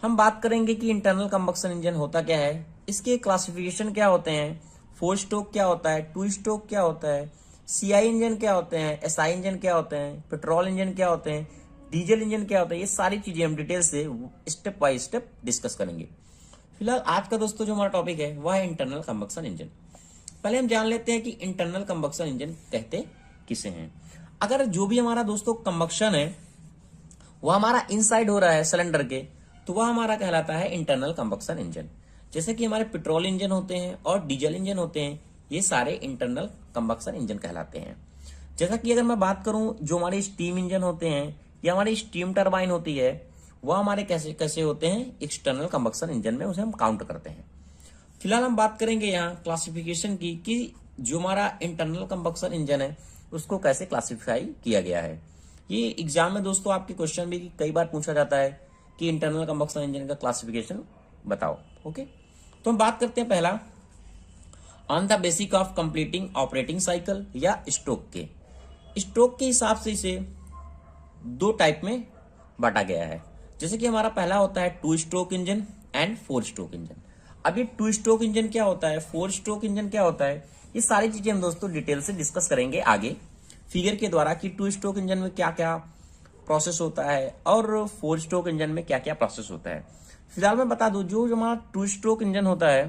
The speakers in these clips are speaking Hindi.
हम बात करेंगे कि इंटरनल कंबक्शन इंजन होता क्या है, इसके क्लासिफिकेशन क्या होते हैं, 4 स्ट्रोक क्या होता है, 2 स्ट्रोक क्या होता है, सीआई इंजन क्या होते हैं, एसआई इंजन क्या होते हैं, पेट्रोल इंजन क्या होते हैं, डीजल इंजन क्या होता है। ये सारी चीजें हम डिटेल से स्टेप बाय स्टेप डिस्कस करेंगे। फिलहाल आज का दोस्तों जो हमारा टॉपिक है वह है इंटरनल कंबक्शन इंजन। पहले हम जान लेते हैं कि इंटरनल कंबक्शन इंजन कहते किसे हैं। अगर जो भी हमारा दोस्तों कंबक्शन है वह हमारा इनसाइड हो रहा है सिलेंडर के, तो वह हमारा कहलाता है इंटरनल कंबक्शन इंजन। जैसे कि हमारे पेट्रोल इंजन होते हैं और डीजल इंजन होते हैं, ये सारे इंटरनल कंबक्शन इंजन कहलाते हैं। जैसा कि अगर मैं बात करूं जो हमारे स्टीम इंजन होते हैं या हमारी स्टीम टरबाइन होती है, वह हमारे कैसे कैसे होते हैं, एक्सटर्नल कंबक्शन इंजन में उसे हम काउंट करते हैं। फिलहाल हम बात करेंगे यहाँ क्लासिफिकेशन की कि जो हमारा इंटरनल कंबक्शन इंजन है उसको कैसे क्लासिफाई किया गया है। ये एग्जाम में दोस्तों आपके क्वेश्चन भी कई बार पूछा जाता है कि इंटरनल कंबक्शन इंजन का क्लासिफिकेशन बताओ। ओके, तो हम बात करते हैं पहला on the basic of completing operating cycle या स्ट्रोक के। स्ट्रोक के हिसाब से इसे 2 टाइप में बांटा गया है। जैसे कि हमारा पहला होता है 2 stroke engine and 4 stroke engine. अब ये 2 स्ट्रोक इंजन क्या होता है, 4 स्ट्रोक इंजन क्या होता है, ये सारी चीजें हम दोस्तों डिटेल से डिस्कस करेंगे आगे फिगर के द्वारा कि 2 स्ट्रोक इंजन में क्या क्या प्रोसेस होता है और 4 स्ट्रोक इंजन में क्या क्या प्रोसेस होता है। फिलहाल मैं बता दूं जो हमारा 2 स्ट्रोक इंजन होता है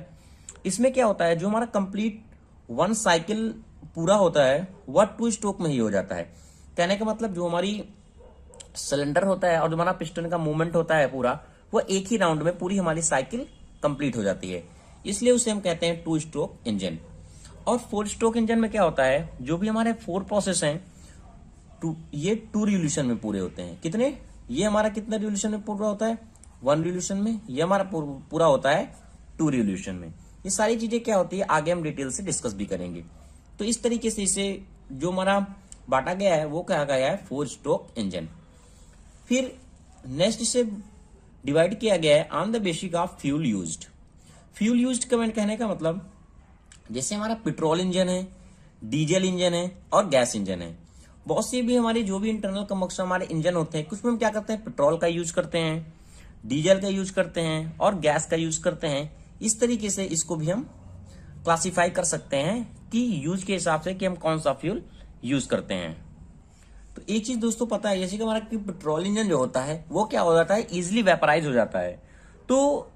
इसमें क्या होता है, जो हमारा कंप्लीट 1 साइकिल पूरा होता है वह 2 स्ट्रोक में ही हो जाता है। कहने का मतलब जो हमारी सिलेंडर होता है और जो हमारा पिस्टन का मूवमेंट होता है पूरा, वो एक ही राउंड में पूरी हमारी साइकिल कंप्लीट हो जाती है, इसलिए उसे हम कहते हैं 2 स्ट्रोक इंजन। और 4 स्ट्रोक इंजन में क्या होता है, जो भी हमारे 4 प्रोसेस हैं ये 2 रिवोल्यूशन में पूरे होते हैं। कितने, ये हमारा कितना रिवोल्यूशन में पूरा होता है, 1 रिवोल्यूशन में। ये हमारा पूरा होता है 2 रिवोल्यूशन में। ये सारी चीजें क्या होती है आगे हम डिटेल से डिस्कस भी करेंगे। तो इस तरीके से इसे जो हमारा बांटा गया है वो कहा गया है 4 स्ट्रोक इंजन। फिर नेक्स्ट इसे डिवाइड किया गया है on the basic of fuel used. Fuel used का कहने का मतलब जैसे हमारा पेट्रोल इंजन है, डीजल इंजन है और गैस इंजन है। बहुत सी भी हमारे जो भी इंटरनल कंबक्शन हमारे इंजन होते हैं, कुछ में हम क्या करते हैं, पेट्रोल का यूज करते हैं, डीजल का यूज करते हैं और गैस का यूज करते हैं। इस तरीके से इसको भी हम क्लासिफाई कर सकते हैं कि यूज के हिसाब से कि हम कौन सा फ्यूल यूज करते हैं। तो एक चीज दोस्तों पता है, जैसे कि हमारा पेट्रोल इंजन जो होता है वो क्या हो जाता है, इजिली वेपराइज हो जाता है। तो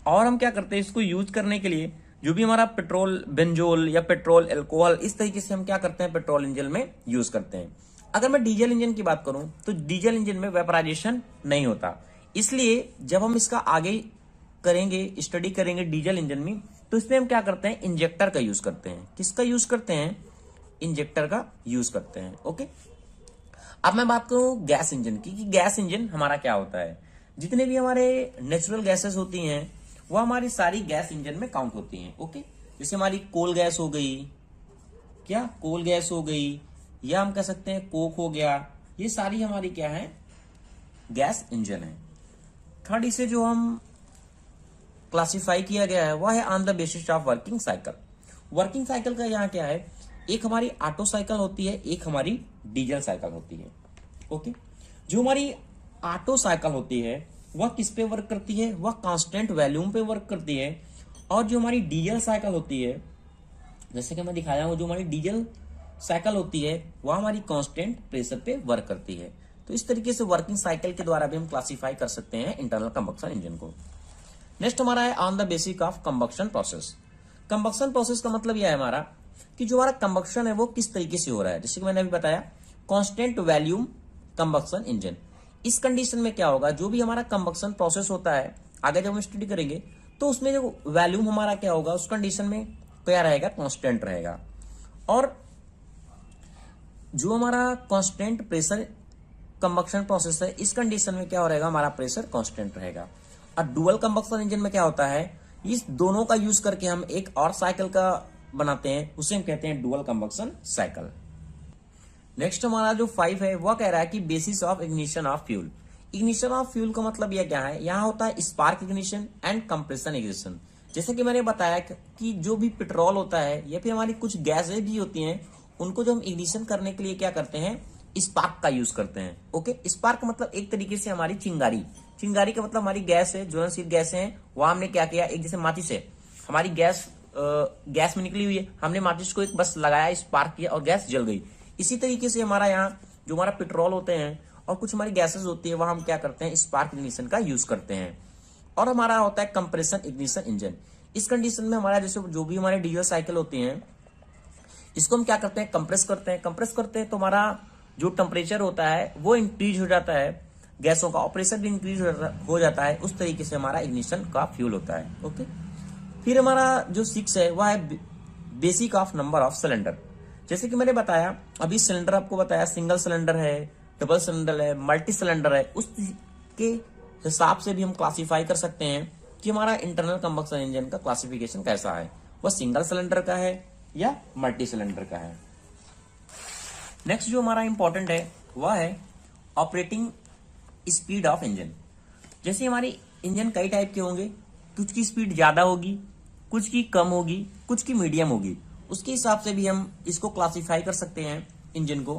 और हम क्या करते हैं, इसको यूज करने के लिए जो भी हमारा पेट्रोल बेंजोल या पेट्रोल अल्कोहल, इस तरीके से हम क्या करते हैं पेट्रोल इंजन में यूज करते हैं। अगर मैं डीजल इंजन की बात करूं तो डीजल इंजन में वेपराइजेशन नहीं होता, इसलिए जब हम इसका आगे करेंगे, स्टडी करेंगे डीजल इंजन में, तो इसमें हम क्या करते हैं, इंजेक्टर का यूज करते हैं। किसका यूज करते हैं, इंजेक्टर का यूज करते हैं। ओके, अब मैं बात करूं गैस इंजन की कि गैस इंजन हमारा क्या होता है। जितने भी हमारे नेचुरल गैसेस होती हैं वो हमारी सारी गैस इंजन में काउंट होती हैं। ओके, जैसे हमारी कोल गैस हो गई, क्या कोल गैस हो गई, या हम कह सकते हैं कोक हो गया, ये सारी हमारी क्या है, गैस इंजन है। थर्ड इसे जो हम क्लासिफाई किया गया है वह है on the basis of working cycle. Working cycle का यहाँ क्या है, एक हमारी ऑटो साइकिल होती है, एक हमारी डीजल साइकिल होती है। ओके, जो हमारी ऑटो साइकिल होती है वह किस पे वर्क करती है, वह कांस्टेंट वॉल्यूम पे वर्क करती है। और जो हमारी डीजल साइकिल होती है, जैसे कि मैं दिखाया हूं, जो हमारी डीजल साइकिल होती है वह हमारी कांस्टेंट प्रेशर पे वर्क करती है। तो इस तरीके से वर्किंग साइकिल के द्वारा भी हम क्लासिफाई कर सकते हैं इंटरनल कंबक्शन इंजन को। नेक्स्ट हमारा है on the basic of combustion process. Combustion process का मतलब यह है हमारा कि जो हमारा कंबक्शन है वो किस तरीके से हो रहा है। जैसे कि मैंने अभी बताया कांस्टेंट वॉल्यूम कंबक्शन इंजन। इस कंडीशन में क्या होगा, जो भी हमारा कंबक्शन प्रोसेस होता है आगे जब हम स्टडी करेंगे तो उसमें जो वॉल्यूम हमारा क्या होगा, उस कंडीशन में क्या रहेगा, कांस्टेंट रहेगा। और जो हमारा कांस्टेंट प्रेशर कंबक्शन प्रोसेस है, इस कंडीशन में क्या हो रहेगा, हमारा प्रेशर कांस्टेंट रहेगा। और डुअल कंबक्शन इंजन में क्या होता है, इस दोनों का यूज करके हम एक और साइकिल का बनाते हैं, उसे हम कहते हैं डुअल कंबक्शन साइकिल। नेक्स्ट हमारा जो 5 है वह कह रहा है कि basis of ignition of fuel. Ignition of fuel का मतलब यह क्या है, यहाँ होता है spark ignition and compression ignition. जैसे कि मैंने बताया कि जो भी पेट्रोल होता है या फिर हमारी कुछ गैसें भी होती हैं, उनको जो हम इग्निशन करने के लिए क्या करते हैं, स्पार्क का यूज करते हैं। ओके, स्पार्क मतलब एक तरीके से हमारी चिंगारी, चिंगारी का मतलब हमारी गैस है, ज्वलनशील गैसें हैं, वहां हमने क्या किया, एक जैसे माचिस है, हमारी गैस में निकली हुई है, हमने माचिस को एक बस लगाया, स्पार्क किया और गैस जल गई। इसी तरीके से हमारा यहाँ जो हमारा पेट्रोल होते हैं और कुछ हमारी गैसेस होती है, वहां हम क्या करते हैं, स्पार्क इग्निशन का यूज करते हैं। और हमारा होता है कंप्रेशन इग्निशन इंजन। इस कंडीशन में हमारा जैसे जो भी हमारे डीजल साइकिल होती हैं, इसको हम क्या करते हैं, कंप्रेस करते हैं। कंप्रेस करते हैं तो हमारा जो टेम्परेचर होता है वो इंक्रीज हो जाता है, गैसों का ऑपरेशन भी इंक्रीज हो जाता है। उस तरीके से हमारा इग्निशन का फ्यूल होता है। ओके, फिर हमारा जो 6 है वह है basic of number of cylinder. जैसे कि मैंने बताया अभी, सिलेंडर आपको बताया, सिंगल सिलेंडर है, डबल सिलेंडर है, मल्टी सिलेंडर है। उसके हिसाब से भी हम क्लासिफाई कर सकते हैं कि हमारा इंटरनल कंबक्शन इंजन का क्लासिफिकेशन कैसा है, वह सिंगल सिलेंडर का है या मल्टी सिलेंडर का है। नेक्स्ट जो हमारा इंपॉर्टेंट है वह है ऑपरेटिंग स्पीड ऑफ इंजन। जैसे हमारी इंजन कई टाइप के होंगे, कुछ की स्पीड ज्यादा होगी, कुछ की कम होगी, कुछ की मीडियम होगी। उसके हिसाब से भी हम इसको क्लासिफाई कर सकते हैं इंजन को,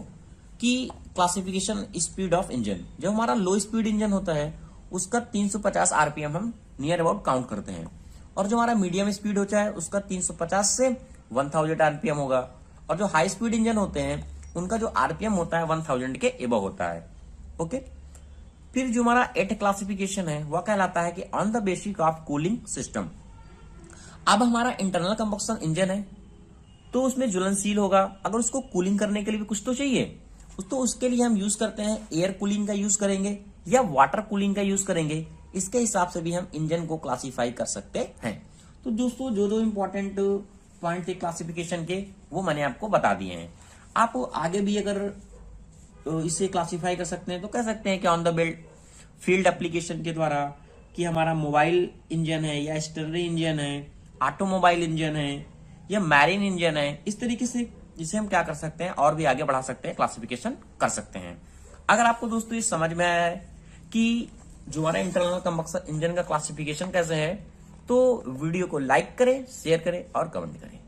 कि क्लासिफिकेशन स्पीड ऑफ इंजन। जो हमारा लो स्पीड इंजन होता है उसका 350 आरपीएम हम नियर अबाउट काउंट करते हैं, और जो हमारा मीडियम स्पीड होता है उसका 350 से 1000 आरपीएम होगा, और जो हाई स्पीड इंजन होते हैं उनका जो आरपीएम होता है 1000 के एबव होता है। ओके, फिर जो हमारा 8 क्लासिफिकेशन है वह कहलाता है कि on the basic of cooling system. अब हमारा इंटरनल कंबक्शन इंजन है तो उसमें ज्वलनशील होगा, अगर उसको कूलिंग करने के लिए भी कुछ तो चाहिए, तो उसके लिए हम यूज करते हैं एयर कूलिंग का यूज करेंगे या वाटर कूलिंग का यूज करेंगे। इसके हिसाब से भी हम इंजन को क्लासिफाई कर सकते हैं। तो दोस्तों जो जो इंपॉर्टेंट पॉइंट थे क्लासिफिकेशन के वो मैंने आपको बता दिए हैं। आप आगे भी अगर इसे क्लासिफाई कर सकते हैं तो कह सकते हैं कि on the belt field application के द्वारा, कि हमारा मोबाइल इंजन है या स्टेशनरी इंजन है, ऑटोमोबाइल इंजन है या मैरीन इंजन है। इस तरीके से जिसे हम क्या कर सकते हैं और भी आगे बढ़ा सकते हैं, क्लासिफिकेशन कर सकते हैं। अगर आपको दोस्तों ये समझ में आया है कि जो हमारा इंटरनल कंबक्शन इंजन का क्लासिफिकेशन कैसे है, तो वीडियो को लाइक करें, शेयर करें और कमेंट करें।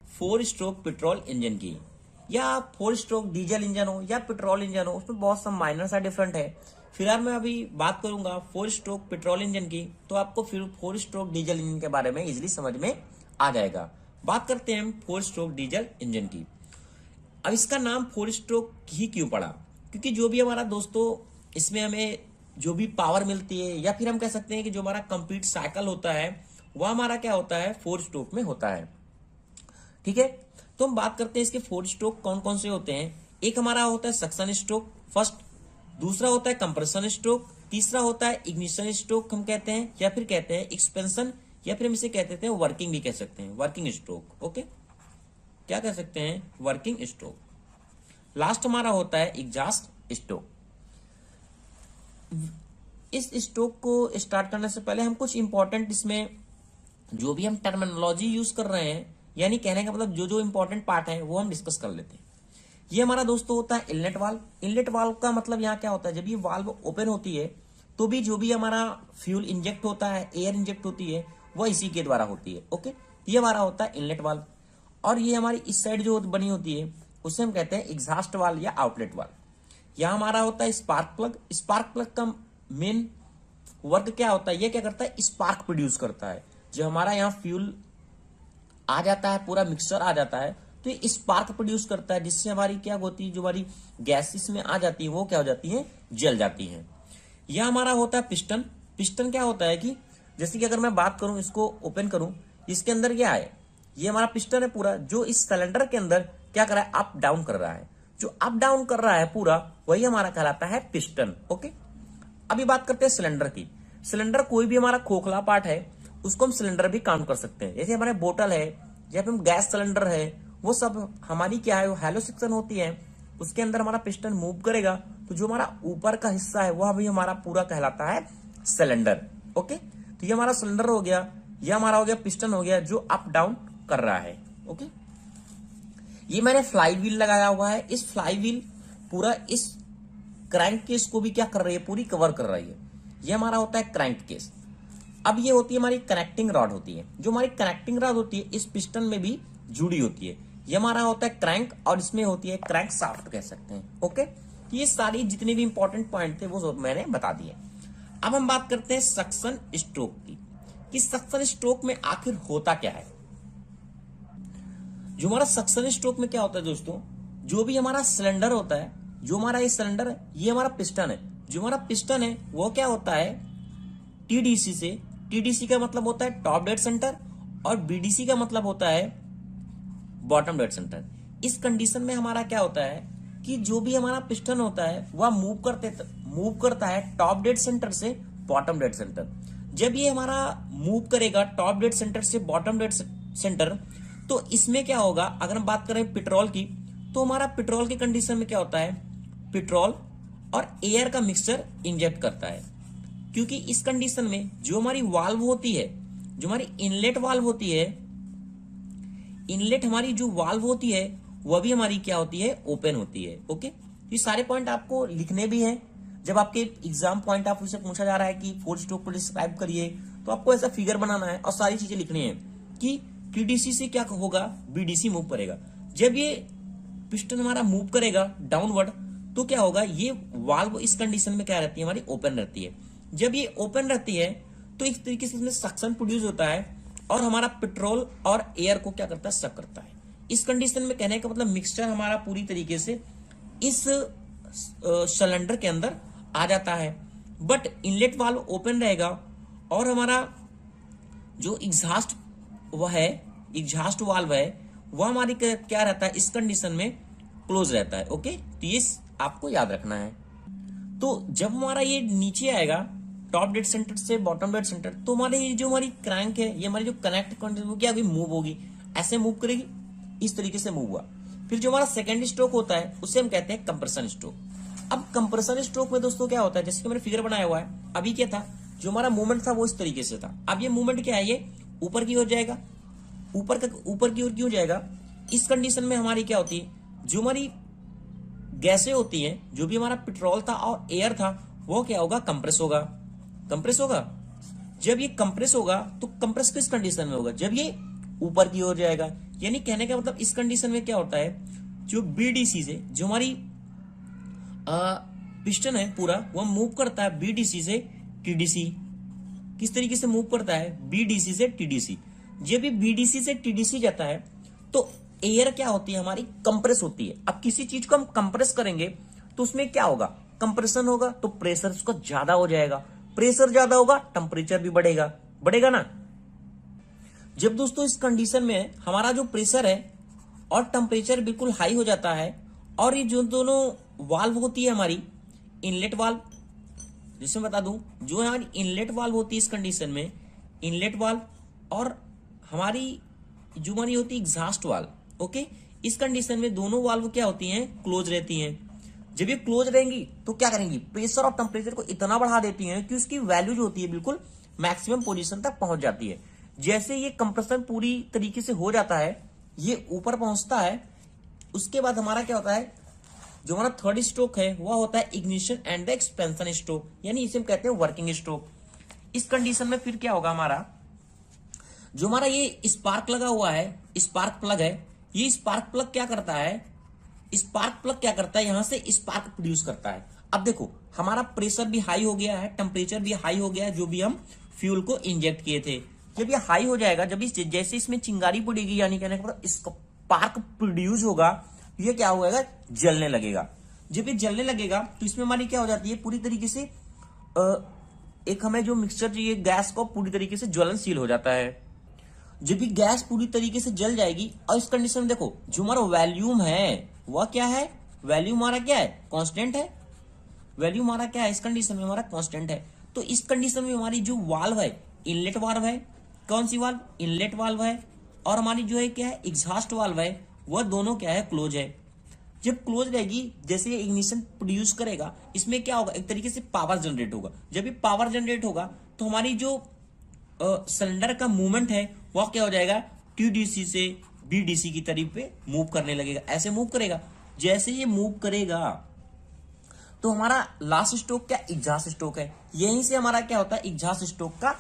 4 स्ट्रोक पेट्रोल इंजन की या 4 स्ट्रोक डीजल इंजन हो या पेट्रोल इंजन हो, उसमें बहुत सा माइनर सा डिफरेंट है। फिलहाल मैं अभी बात करूंगा 4 स्ट्रोक पेट्रोल इंजन की, तो आपको फिर 4 स्ट्रोक डीजल इंजन के बारे में इजिली समझ में आ जाएगा। बात करते हैं हम 4 स्ट्रोक डीजल इंजन की। अब इसका नाम 4 स्ट्रोक ही क्यों पड़ा, क्योंकि जो भी हमारा दोस्तों इसमें हमें जो भी पावर मिलती है, या फिर हम कह सकते हैं कि जो हमारा कंप्लीट साइकिल होता है वह हमारा क्या होता है, 4 स्ट्रोक में होता है। ठीक है, तो हम बात करते हैं इसके 4 स्ट्रोक कौन कौन से होते हैं। एक हमारा होता है सक्शन स्ट्रोक फर्स्ट, दूसरा होता है कंप्रेशन स्ट्रोक, तीसरा होता है इग्निशन स्ट्रोक हम कहते हैं, या फिर कहते हैं एक्सपेंशन, या फिर हम इसे कहते हैं वर्किंग भी कह सकते हैं, वर्किंग स्ट्रोक। ओके, क्या कह सकते हैं, वर्किंग स्ट्रोक। लास्ट हमारा होता है एग्जॉस्ट स्ट्रोक। इस स्ट्रोक को स्टार्ट करने से पहले हम कुछ इंपॉर्टेंट इसमें जो भी हम टर्मिनोलॉजी यूज कर रहे हैं, यानी कहने का मतलब जो जो इंपॉर्टेंट पार्ट है वो हम डिस्कस कर लेते हैं। ये हमारा दोस्तों होता है इनलेट वाल्व। इनलेट वाल्व का मतलब यहाँ क्या होता है, जब ये वाल्व ओपन होती है तो भी जो भी हमारा फ्यूल इंजेक्ट होता है, एयर इंजेक्ट होती है, वो इसी के द्वारा होती है। ओके, ये हमारा होता है इनलेट वाल्व। और ये हमारी इस साइड जो बनी होती है उसे हम कहते हैं एग्जॉस्ट वाल्व या आउटलेट वाल्व। यहाँ हमारा होता है स्पार्क प्लग। स्पार्क प्लग का मेन वर्क क्या होता है, ये क्या करता है, स्पार्क प्रोड्यूस करता है। जो हमारा यहाँ फ्यूल आ जाता है, पूरा मिक्सचर आ जाता है, तो ये स्पार्क प्रोड्यूस करता है, जिससे हमारी क्या होती है, जो हमारी गैसेस में आ जाती है वो क्या हो जाती है, जल जाती है। यह हमारा होता है पिस्टन। पिस्टन क्या होता है कि जैसे कि अगर मैं बात करूं, इसको ओपन करूं, इसके अंदर क्या है, ये हमारा पिस्टन है पूरा, जो इस सिलेंडर के अंदर क्या कर रहा है, अप डाउन कर रहा है। जो अप डाउन कर रहा है पूरा, वही हमारा कहलाता है पिस्टन। ओके, अभी बात करते हैं सिलेंडर की। सिलेंडर कोई भी हमारा खोखला पार्ट है उसको हम सिलेंडर भी काउंट कर सकते हैं। जैसे हमारे बोतल है या फिर गैस सिलेंडर है, वो सब हमारी क्या है, वो हैलो सेक्शन होती है, उसके अंदर हमारा पिस्टन मूव करेगा, तो जो हमारा ऊपर का हिस्सा है वह भी हमारा पूरा कहलाता है सिलेंडर। ओके, तो ये हमारा सिलेंडर हो गया, ये हमारा हो गया पिस्टन हो गया जो अप डाउन कर रहा है। ओके, ये मैंने फ्लाई व्हील लगाया हुआ है। इस फ्लाई व्हील पूरा इस क्रैंक केस को भी क्या कर रही है, पूरी कवर कर रही है। ये हमारा होता है क्रैंक केस। अब ये होती है हमारी कनेक्टिंग रॉड होती है। जो हमारी कनेक्टिंग रॉड होती है इस पिस्टन में भी जुड़ी होती है। ये हमारा होता है क्रैंक और इसमें होती है क्रैंक शाफ्ट कह सकते हैं। ओके, तो ये सारी जितने भी इंपॉर्टेंट पॉइंट थे वो सब मैंने बता दिए। अब हम बात करते हैं सक्शन स्ट्रोक की, कि सक्शन स्ट्रोक में आखिर होता क्या है। जो हमारा सक्शन स्ट्रोक में क्या होता है दोस्तों, जो भी हमारा सिलेंडर होता है, जो हमारा ये सिलेंडर है, ये हमारा पिस्टन है, जो हमारा पिस्टन है वो क्या होता है टीडीसी से, टीडीसी का मतलब होता है टॉप डेड सेंटर और बीडीसी का मतलब होता है बॉटम डेड सेंटर। इस कंडीशन में हमारा क्या होता है कि जो भी हमारा पिस्टन होता है वह मूव करता है टॉप डेड सेंटर से बॉटम डेड सेंटर। जब ये हमारा मूव करेगा टॉप डेड सेंटर से बॉटम डेड सेंटर, तो इसमें क्या होगा, अगर हम बात करें पेट्रोल की, तो हमारा पेट्रोल की कंडीशन में क्या होता है, पेट्रोल और एयर का मिक्सचर इंजेक्ट करता है। क्योंकि इस कंडीशन में जो हमारी वाल्व होती है, जो हमारी इनलेट वाल्व होती है, इनलेट हमारी जो वाल्व होती है वह भी हमारी क्या होती है, ओपन होती है। ओके, ये सारे पॉइंट आपको लिखने भी हैं। जब आपके एग्जाम पॉइंट ऑफ व्यू से पूछा जा रहा है कि फोर स्ट्रोक को डिस्क्राइब करिए, तो आपको ऐसा फिगर बनाना है और सारी चीजें लिखनी है कि टीडीसी से क्या होगा, बीडीसी मूव करेगा। जब ये पिस्टन हमारा मूव करेगा डाउनवर्ड, तो क्या होगा, ये वाल्व इस कंडीशन में क्या रहती है, हमारी ओपन रहती है। जब ये ओपन रहती है तो इस तरीके से इसमें सक्शन प्रोड्यूस होता है और हमारा पेट्रोल और एयर को क्या करता है, सक करता है। इस कंडीशन में कहने का मतलब मिक्सचर हमारा पूरी तरीके से इस सिलेंडर के अंदर आ जाता है, बट इनलेट वाल्व ओपन रहेगा और हमारा जो एग्जॉस्ट वाल्व है वह हमारी क्या रहता है, इस कंडीशन में क्लोज रहता है। ओके, तो ये आपको याद रखना है। तो जब हमारा ये नीचे आएगा टॉप डेड सेंटर से बॉटम डेड सेंटर, तो हमारे ये जो हमारी क्रैंक है, ये हमारी जो कनेक्ट वो क्या मूव होगी, ऐसे मूव करेगी, इस तरीके से मूव हुआ। फिर जो हमारा सेकेंड स्ट्रोक होता है उसे हम कहते हैं कंप्रेशन स्ट्रोक। अब कंप्रेशन स्ट्रोक में दोस्तों क्या होता है, जैसे कि मैंने फिगर बनाया हुआ है, अभी क्या था, जो हमारा मूवमेंट था वो इस तरीके से था। अब ये मूवमेंट क्या है, ये ऊपर की ओर जाएगा, ऊपर की ओर क्यों जाएगा, इस कंडीशन में हमारी क्या होती है, जो हमारी गैसें होती हैं, जो भी हमारा पेट्रोल था और एयर था, वो क्या होगा, कंप्रेस होगा। कंप्रेस होगा, जब ये कंप्रेस होगा तो कंप्रेस किस कंडीशन में होगा, जब ये ऊपर की ओर जाएगा। यानी कहने का मतलब इस कंडीशन में क्या होता है, जो बीडीसी से, जो हमारी पिस्टन है पूरा, वह मूव करता है बीडीसी से टीडीसी। किस तरीके से मूव करता है, बीडीसी से टीडीसी। जब ये बीडीसी से टीडीसी जाता है तो एयर क्या होती है, हमारी कंप्रेस होती है। अब किसी चीज को हम कंप्रेस करेंगे तो उसमें क्या होगा, कंप्रेशन होगा, तो प्रेशर उसका ज्यादा हो जाएगा। प्रेशर ज्यादा होगा, टेम्परेचर भी बढ़ेगा ना। जब दोस्तों इस कंडीशन में हमारा जो प्रेशर है और टेम्परेचर बिल्कुल हाई हो जाता है, और ये जो दोनों वाल्व होती है हमारी इनलेट वाल्व, जिसे बता दूं, जो हमारी इनलेट वाल्व होती है इस कंडीशन में, इनलेट वाल्व और हमारी जो हमारी होती है एग्जॉस्ट वाल्व, ओके, इस कंडीशन में दोनों वाल्व क्या होती हैं, क्लोज रहती हैं। जब ये क्लोज रहेंगी तो क्या करेंगी, प्रेशर और टेम्परेचर को इतना बढ़ा देती हैं कि उसकी वैल्यू जो होती है बिल्कुल मैक्सिमम पोजीशन तक पहुंच जाती है। जैसे ये कंप्रेशन पूरी तरीके से हो जाता है, ये ऊपर पहुंचता है, उसके बाद हमारा क्या होता है, जो हमारा थर्ड स्ट्रोक है वह होता है ignition and the expansion stroke, यानी इसे हम कहते हैं वर्किंग स्ट्रोक। इस कंडीशन में फिर क्या होगा, हमारा जो हमारा ये स्पार्क लगा हुआ है, स्पार्क प्लग है, ये स्पार्क प्लग क्या करता है, स्पार्क प्लग क्या करता है, यहां से स्पार्क प्रोड्यूस करता है। अब देखो हमारा प्रेशर भी हाई हो गया है, टेम्परेचर भी हाई हो गया है, जो भी हम फ्यूल को इंजेक्ट किए थे। जब ये हाई हो जाएगा, जब जैसे इसमें चिंगारी पड़ेगी, यानी कहने का मतलब स्पार्क प्रोड्यूस होगा, ये क्या होगा, जलने लगेगा। जब ये जलने लगेगा तो इसमें हमारी क्या हो जाती है, पूरी तरीके से एक हमें जो मिक्सचर चाहिए गैस को पूरी तरीके से ज्वलनशील हो जाता है। जब भी गैस पूरी तरीके से जल जाएगी, और इस कंडीशन में देखो जो हमारा वॉल्यूम है वह क्या है, वैल्यू हमारा क्या है, कांस्टेंट है। वैल्यू हमारा क्या है, इस कंडीशन में हमारा कांस्टेंट है। तो इस कंडीशन में हमारी जो वाल्व है, इनलेट वाल्व है, कौन सी वाल्व, इनलेट वाल्व है, और हमारी जो है क्या है, एग्जॉस्ट वाल्व है, वह दोनों क्या है, क्लोज है। जब क्लोज रहेगी, जैसे ये इग्निशन प्रोड्यूस करेगा, इसमें क्या होगा, एक तरीके से पावर जनरेट होगा। जब ये पावर जनरेट होगा तो हमारी जो सिलेंडर का मूवमेंट है वह क्या हो जाएगा, टीडीसी से बीडीसी की तरफ पे मूव करने लगेगा। ऐसे मूव करेगा, जैसे ये मूव करेगा तो हमारा लास्ट स्ट्रोक क्या, एग्जॉस्ट स्ट्रोक है। यहीं से हमारा क्या होता है, एग्जॉस्ट स्ट्रोक का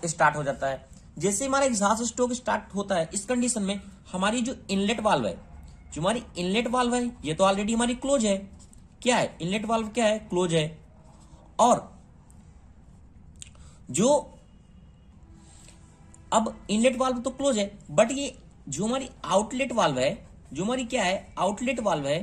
स्टार्ट हो जाता है। जैसे हमारा एग्जॉस्ट स्ट्रोक स्टार्ट होता है, इस कंडीशन में हमारी जो इनलेट वाल्व है, जो हमारी इनलेट वाल्व है ये तो ऑलरेडी हमारी क्लोज है। क्या है इनलेट वाल्व, क्या है क्लोज है। और जो अब इनलेट वाल्व तो क्लोज है, बट ये जो हमारी आउटलेट वाल्व है, जो हमारी क्या है आउटलेट वाल्व है,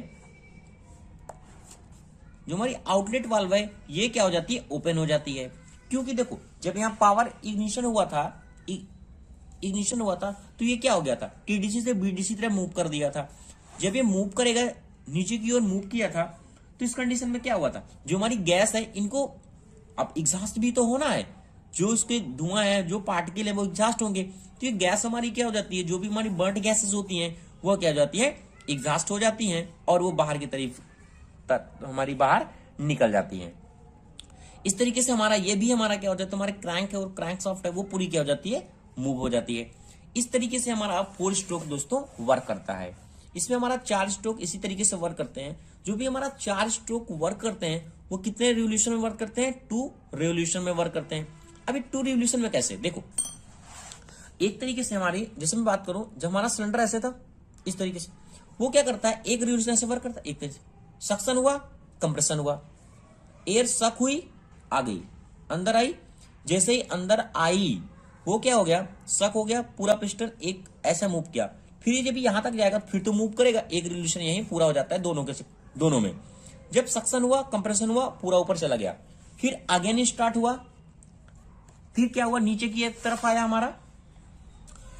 जो हमारी आउटलेट वाल्व है ये क्या हो जाती है, ओपन हो जाती है। क्योंकि देखो जब यहां पावर इग्निशन हुआ था, इग्निशन हुआ था तो ये क्या हो गया था, टीडीसी से बीडीसी तरह मूव कर दिया था। जब ये मूव करेगा, नीचे की ओर मूव किया था, तो इस कंडीशन में क्या हुआ था, जो हमारी गैस है इनको अब एग्जॉस्ट भी तो होना है, जो इसके धुआं है, जो पार्टिकल है वो एग्जॉस्ट होंगे। तो ये गैस हमारी क्या हो जाती है, जो भी हमारी बर्ट गैसेस होती हैं वो क्या हो जाती है, एग्जॉस्ट हो जाती हैं और वो बाहर की तरफ हमारी बाहर निकल जाती हैं। इस तरीके से हमारा ये भी हमारा क्या हो जाता है, हमारे क्रैंक है और क्रैंक सॉफ्ट है वो पूरी क्या हो जाती है, मूव हो जाती है। इस तरीके से हमारा 4 स्ट्रोक दोस्तों वर्क करता है। इसमें हमारा 4 स्ट्रोक इसी तरीके से वर्क करते हैं। जो भी हमारा 4 स्ट्रोक वर्क करते हैं वो कितने रिवोल्यूशन में वर्क करते हैं, 2 रिवोल्यूशन में वर्क करते हैं। अभी 2 रिवोल्यूशन में कैसे, देखो एक तरीके से हमारी, जैसे मैं बात करूं, जब हमारा सिलेंडर ऐसे था इस तरीके से, वो क्या करता है, एक रिवोल्यूशन ऐसे वर्क करता है, एक तरीके से सक्शन हुआ, कंप्रेशन हुआ, एयर सक हुई, आ गई अंदर आई, जैसे ही अंदर आई वो क्या हो गया, सक हो गया, पूरा पिस्टन एक ऐसा मूव किया, फिर जब यहां तक जाएगा फिर तो मूव करेगा, एक रिवोल्यूशन यहीं पूरा हो जाता है दोनों में। जब सक्शन हुआ, कंप्रेशन हुआ, पूरा ऊपर चला गया, फिर अगेन स्टार्ट हुआ, फिर क्या हुआ, नीचे की तरफ आया हमारा,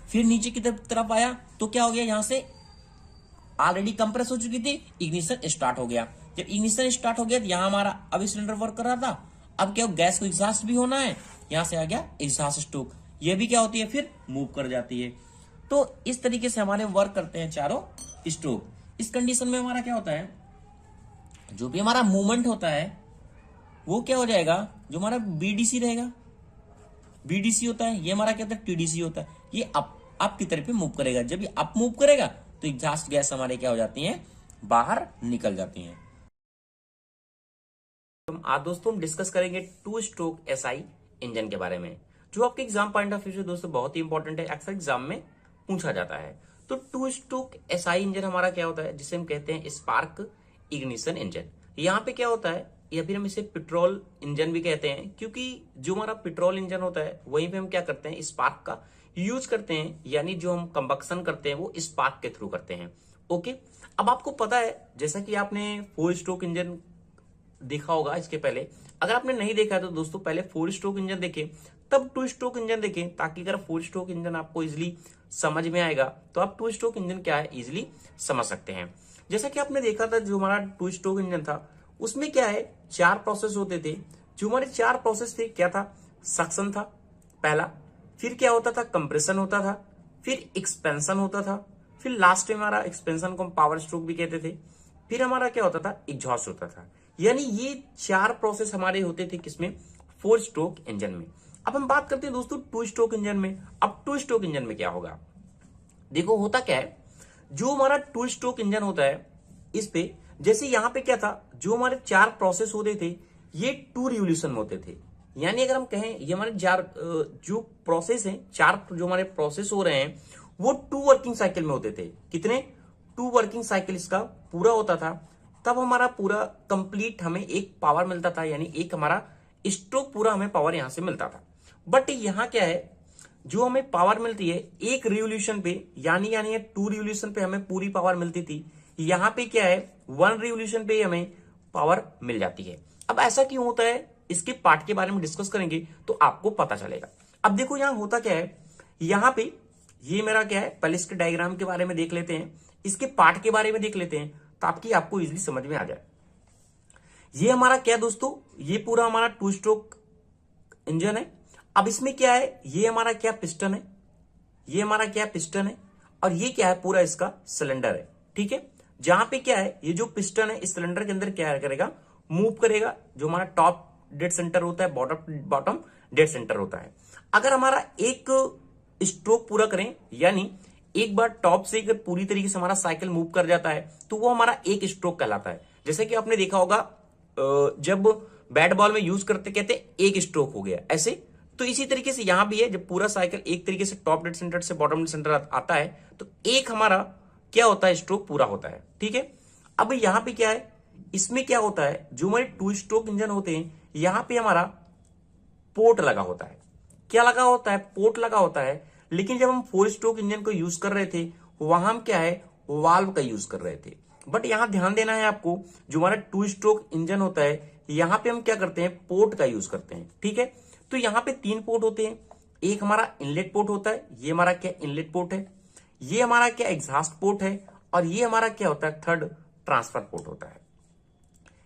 फिर नीचे की तरफ आया तो क्या हो गया, यहां से ऑलरेडी कंप्रेस हो चुकी थी, इग्निशन स्टार्ट हो गया। जब इग्निशन स्टार्ट हो गया तो यहां हमारा अभी सिलेंडर वर्क कर रहा था, अब क्या गैस को एग्जॉस्ट भी होना है, यहां से आ गया एग्जॉस्ट स्ट्रोक, ये भी क्या होती है फिर मूव कर जाती है। तो इस तरीके से हमारे वर्क करते हैं चारों स्ट्रोक। इस कंडीशन में हमारा क्या होता है, जो भी हमारा मूवमेंट होता है वो क्या हो जाएगा, जो हमारा बीडीसी रहेगा, बीडीसी होता है, ये हमारा क्या होता है टीडीसी होता है, ये अप की तरफ मूव करेगा। जब ये अप मूव करेगा तो एग्जॉस्ट गैस हमारे क्या हो जाती हैं, बाहर निकल जाती हैं। आज दोस्तों हम डिस्कस करेंगे 2 स्ट्रोक एसआई इंजन के बारे में, जो आपके एग्जाम पॉइंट ऑफ व्यू से दोस्तों बहुत ही इंपॉर्टेंट है, अक्सर एग्जाम में पूछा जाता है। तो 2 स्ट्रोक एसआई इंजन हमारा क्या होता है, जिसे हम कहते हैं स्पार्क इग्निशन इंजन। यहाँ पे क्या होता है, या फिर हम इसे पेट्रोल इंजन भी कहते हैं, क्योंकि जो हमारा पेट्रोल इंजन होता है वहीं पे हम क्या करते हैं, स्पार्क का यूज करते हैं, यानी जो हम कंबक्शन करते हैं वो स्पार्क के थ्रू करते हैं। ओके, अब आपको पता है, जैसा कि आपने 4 स्ट्रोक इंजन देखा होगा इसके पहले, अगर आपने नहीं देखा है तो दोस्तों पहले 4 स्ट्रोक इंजन देखें, तब 2 स्ट्रोक इंजन देखें, ताकि अगर 4 स्ट्रोक इंजन आपको इजिली समझ में आएगा तो आप 2 स्ट्रोक इंजन क्या है इजिली समझ सकते हैं। जैसा कि आपने देखा था, जो हमारा 2 स्ट्रोक इंजन था उसमें क्या है, 4 प्रोसेस होते थे। जो हमारे 4 प्रोसेस थे क्या था, सक्शन था पहला, फिर क्या होता था, कंप्रेशन होता था, फिर एक्सपेंशन होता था, फिर लास्ट में हमारा एक्सपेंशन को हम पावर स्ट्रोक भी कहते थे, फिर हमारा क्या होता था, एग्जॉस्ट होता था। यानी ये 4 प्रोसेस हमारे होते थे किसमें, 4 स्ट्रोक इंजन में। अब हम बात करते हैं दोस्तों 2 स्ट्रोक इंजन में। अब 2 स्ट्रोक इंजन में क्या होगा, देखो होता क्या है, जो हमारा 2 स्ट्रोक इंजन होता है इस पे, जैसे यहां पे क्या था, जो हमारे 4 प्रोसेस होते थे ये 2 रिवोल्यूशन में होते थे। यानी अगर हम कहें ये हमारे 4 जो प्रोसेस हैं, 4 जो हमारे प्रोसेस हो रहे हैं वो 2 वर्किंग साइकिल में होते थे। कितने, 2 वर्किंग साइकिल इसका पूरा होता था, तब हमारा पूरा कंप्लीट हमें एक पावर मिलता था, यानी एक हमारा स्ट्रोक पूरा हमें पावर यहां से मिलता था। बट यहां क्या है, जो हमें पावर मिलती है एक रिवोल्यूशन पे, यानी 2 रिवोल्यूशन पे हमें पूरी पावर मिलती थी, यहां पे क्या है 1 रिवोल्यूशन पे हमें पावर मिल जाती है। अब ऐसा क्यों होता है, इसके पार्ट के बारे में डिस्कस करेंगे तो आपको पता चलेगा। अब देखो यहां होता क्या है, यहां पे ये मेरा क्या है, पहले इसके डायग्राम के बारे में देख लेते हैं, इसके पार्ट के बारे में देख लेते हैं, ताकि आपको इजीली समझ में आ जाए। ये हमारा क्या दोस्तों, ये पूरा हमारा 2 स्ट्रोक इंजन है। अब इसमें क्या है, ये हमारा क्या पिस्टन है, ये हमारा क्या पिस्टन है, और ये क्या है, पूरा इसका सिलेंडर है। ठीक है, जहां पे क्या है, ये जो पिस्टन है इस सिलेंडर के अंदर क्या करेगा, मूव करेगा। जो हमारा टॉप डेड सेंटर होता है, बॉटम डेड सेंटर होता है। अगर हमारा एक स्ट्रोक पूरा करें, यानी एक बार टॉप से अगर पूरी तरीके से हमारा साइकिल मूव कर जाता है तो वो हमारा एक स्ट्रोक कहलाता है। जैसे कि आपने देखा होगा जब बैट बॉल में यूज करते कहते एक स्ट्रोक हो गया ऐसे, तो इसी तरीके से यहां भी है, जब पूरा साइकिल एक तरीके से टॉप डेड सेंटर से बॉटम डेड सेंटर आता है तो एक हमारा क्या होता है, स्ट्रोक पूरा होता है। ठीक है, अब यहां पे क्या है, इसमें क्या होता है, जो हमारे 2 स्ट्रोक इंजन होते हैं, यहां पे हमारा पोर्ट लगा होता है। क्या लगा होता है, पोर्ट लगा होता है। लेकिन जब हम 4 स्ट्रोक इंजन को यूज कर रहे थे, वहां हम क्या है, वाल्व का यूज कर रहे थे। बट यहां ध्यान देना है आपको, जो हमारा 2 स्ट्रोक इंजन होता है, यहां पे हम क्या करते हैं, पोर्ट का यूज करते हैं। ठीक है, तो यहां पे 3 पोर्ट होते हैं। एक हमारा इनलेट पोर्ट होता है, ये हमारा क्या इनलेट पोर्ट है, ये हमारा क्या एग्जॉस्ट पोर्ट है, और ये हमारा क्या होता है, थर्ड ट्रांसफर पोर्ट होता है।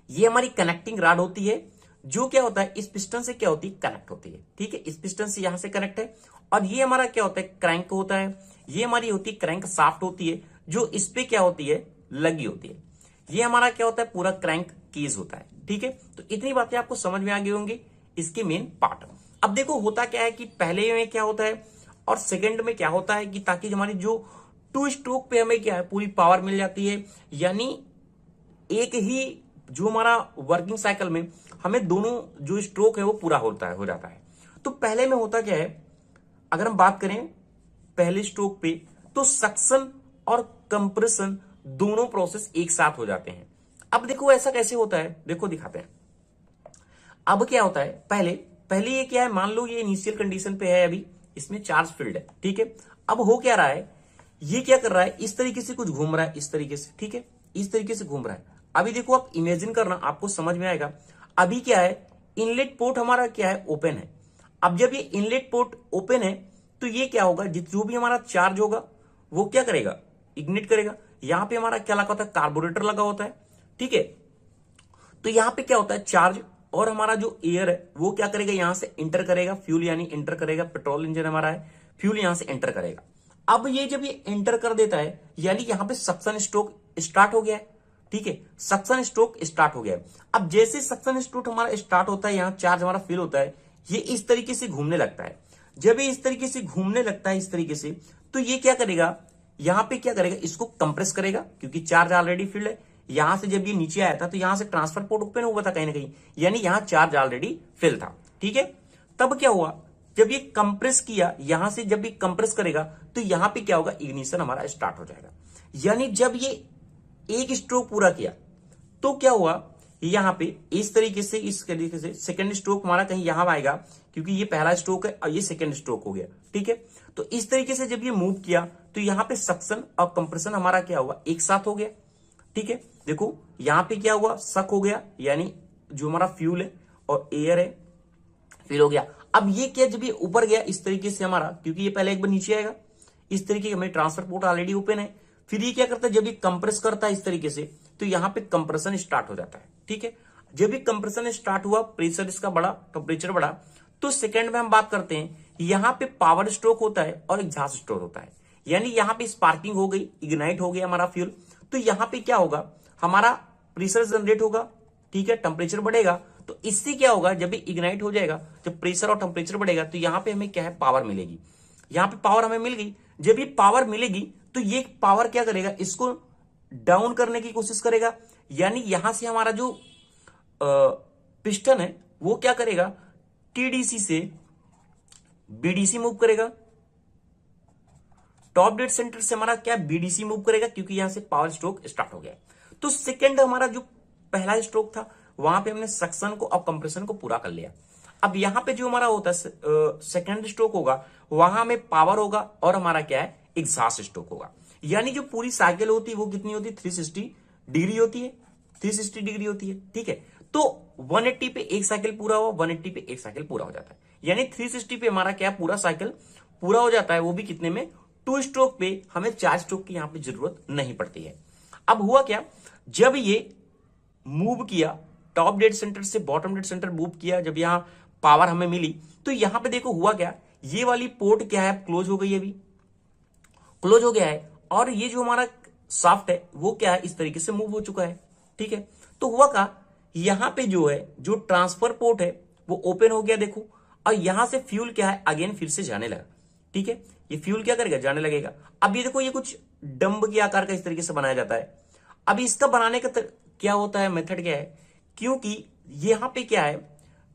ये हमारी कनेक्टिंग रॉड होती है, जो क्या होता है, इस पिस्टन से क्या होती है, कनेक्ट होती है। ठीक है, इस पिस्टन से यहां से कनेक्ट है। और ये हमारा क्या होता है, क्रैंक होता है। ये हमारी होती है क्रैंक शाफ्ट होती है, जो इस पे क्या होती है, लगी होती है। ये हमारा क्या होता है, पूरा क्रैंक केज होता है। ठीक है, तो इतनी बातें आपको समझ में आ गई होंगी इसके मेन पार्ट। अब देखो होता क्या है कि पहले में क्या होता है और सेकंड में क्या होता है, कि ताकि हमारी जो 2 स्ट्रोक पे हमें क्या है, पूरी पावर मिल जाती है। यानी एक ही जो हमारा वर्किंग साइकिल में हमें दोनों जो स्ट्रोक है वो पूरा होता है, हो जाता है। तो पहले में होता क्या है, अगर हम बात करें पहले स्ट्रोक पे, तो सक्शन और कंप्रेशन दोनों प्रोसेस एक साथ हो जाते हैं। अब देखो ऐसा कैसे होता है, देखो दिखाते हैं। अब क्या होता है, पहले पहले ये क्या है, मान लो ये इनिशियल कंडीशन पे है, अभी इसमें चार्ज फील्ड है। ठीक है, अब हो क्या रहा है, ये क्या कर रहा है, इस तरीके से कुछ घूम रहा है, इस तरीके से। ठीक है, इस तरीके से घूम रहा है। अभी देखो आप इमेजिन करना, आपको समझ में आएगा। अभी क्या है, इनलेट पोर्ट हमारा क्या है, ओपन है। अब जब ये इनलेट पोर्ट ओपन है, तो ये क्या होगा, जो भी हमारा चार्ज होगा वो क्या करेगा, इग्निट करेगा। यहां पे हमारा क्या लगा होता है, कार्बोरेटर लगा होता है। ठीक है, तो यहां पे क्या होता है, चार्ज और हमारा जो एयर है वो क्या करेगा, यहां से इंटर करेगा, फ्यूल यानी इंटर करेगा, पेट्रोल इंजन हमारा है, फ्यूल यहां से एंटर करेगा। अब ये जब ये एंटर कर देता है, यानी यहां पे सक्शन स्ट्रोक स्टार्ट हो गया है। ठीक है, सक्शन स्ट्रोक स्टार्ट हो गया है। अब जैसे सक्शन स्ट्रोक हमारा स्टार्ट होता है, यहां चार्ज हमारा फिल होता है, ये इस तरीके से घूमने लगता है। जब ये इस तरीके से घूमने लगता है, इस तरीके से, तो ये क्या करेगा, यहां पे क्या करेगा, इसको कंप्रेस करेगा, क्योंकि चार्ज ऑलरेडी फिल्ड है। यहां से जब ये नीचे आया था, तो यहां से ट्रांसफर पोर्ट ओपन हुआ था कहीं ना कहीं, यानी यहां चार्ज ऑलरेडी फिल था। ठीक है, तब क्या हुआ, जब ये कंप्रेस किया, यहां से जब ये कंप्रेस करेगा, तो यहां पे क्या होगा, इग्निशन हमारा स्टार्ट हो जाएगा। यानी जब ये एक स्ट्रोक पूरा किया, तो क्या हुआ, यहां पे इस तरीके से सेकंड स्ट्रोक हमारा कहीं यहां आएगा, क्योंकि ये पहला स्ट्रोक है और ये सेकंड स्ट्रोक हो गया। ठीक है, तो इस तरीके से जब ये मूव किया, तो यहां पे सक्शन और कंप्रेशन हमारा क्या हुआ, एक साथ हो गया। ठीक है, देखो यहां पे क्या हुआ, सक हो गया, यानी जो हमारा फ्यूल है और एयर है, फिल हो गया। अब ये क्या, जब ये ऊपर गया इस तरीके से हमारा, क्योंकि ये पहले एक बार नीचे आएगा, इस तरीके का हमें ट्रांसफर पोर्ट ऑलरेडी ओपन है। फिर ये क्या करता है, जब ये कंप्रेस करता है इस तरीके से, तो यहां पे कंप्रेशन स्टार्ट हो जाता है। ठीक है, जब ये कंप्रेशन स्टार्ट हुआ, प्रेशर इसका बढ़ा, टेम्परेचर बढ़ा, तो सेकंड में हम बात करते हैं, यहां पे पावर स्ट्रोक होता है और एग्जॉस्ट स्ट्रोक होता है। यानी यहां पे स्पार्किंग हो गई, इग्नाइट हो गया हमारा फ्यूल, तो यहां पे क्या होगा, हमारा प्रेशर जनरेट होगा। ठीक है, टेम्परेचर बढ़ेगा, तो इससे क्या होगा, जब भी इग्नाइट हो जाएगा, जब प्रेशर और टेम्परेचर बढ़ेगा, तो यहां पे हमें क्या है, पावर मिलेगी। यहां पे पावर हमें मिल गई। जब ये पावर मिलेगी, तो ये पावर क्या करेगा, इसको डाउन करने की कोशिश करेगा। यानी यहां से हमारा जो पिस्टन है वो क्या करेगा, टीडीसी से बीडीसी मूव करेगा, टॉप डेड सेंटर से हमारा क्या बीडीसी मूव करेगा, क्योंकि यहां से पावर स्ट्रोक स्टार्ट हो गया। तो सेकंड हमारा जो पहला स्ट्रोक था, वहां पे हमने सक्शन को और कंप्रेशन को पूरा कर लिया। अब यहां पे जो हमारा होता है सेकंड स्ट्रोक होगा, वहां में पावर होगा और हमारा क्या है, एग्जॉस्ट स्ट्रोक होगा। यानी जो पूरी साइकिल होती है वो कितनी होती है, 360 डिग्री होती है, 360 डिग्री होती है। ठीक है, तो 180 पे एक साइकिल पूरा हुआ, 180 पे एक साइकिल पूरा हो जाता है। यानी 360 पे हमारा क्या पूरा साइकिल पूरा हो जाता है, वो भी कितने में, 2 स्ट्रोक पे। हमें 4 स्ट्रोक की यहां पे जरूरत नहीं पड़ती है। अब हुआ क्या, जब ये मूव किया, टॉप डेड सेंटर से बॉटम डेड सेंटर मूव किया, जब यहां पावर हमें मिली, तो यहां पे देखो हुआ क्या, ये वाली पोर्ट क्या है, क्लोज हो गई, अभी क्लोज हो गया है, और ये जो हमारा शाफ्ट है वो क्या है, इस तरीके से मूव हो चुका है। ठीक है, तो हुआ क्या, यहां पे जो है, जो ट्रांसफर पोर्ट है वो ओपन हो गया, देखो, और यहां से फ्यूल क्या है, अगेन फिर से जाने लगा। ठीक है, ये फ्यूल क्या करेगा, जाने लगेगा। अब ये देखो, ये कुछ डंब के आकार का इस तरीके से बनाया जाता है। अब इसका बनाने का क्या होता है, मेथड क्या है, क्योंकि यहां पे क्या है,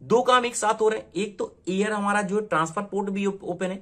2 काम एक साथ हो रहे हैं। एक तो एयर हमारा जो ट्रांसफर पोर्ट भी ओपन है,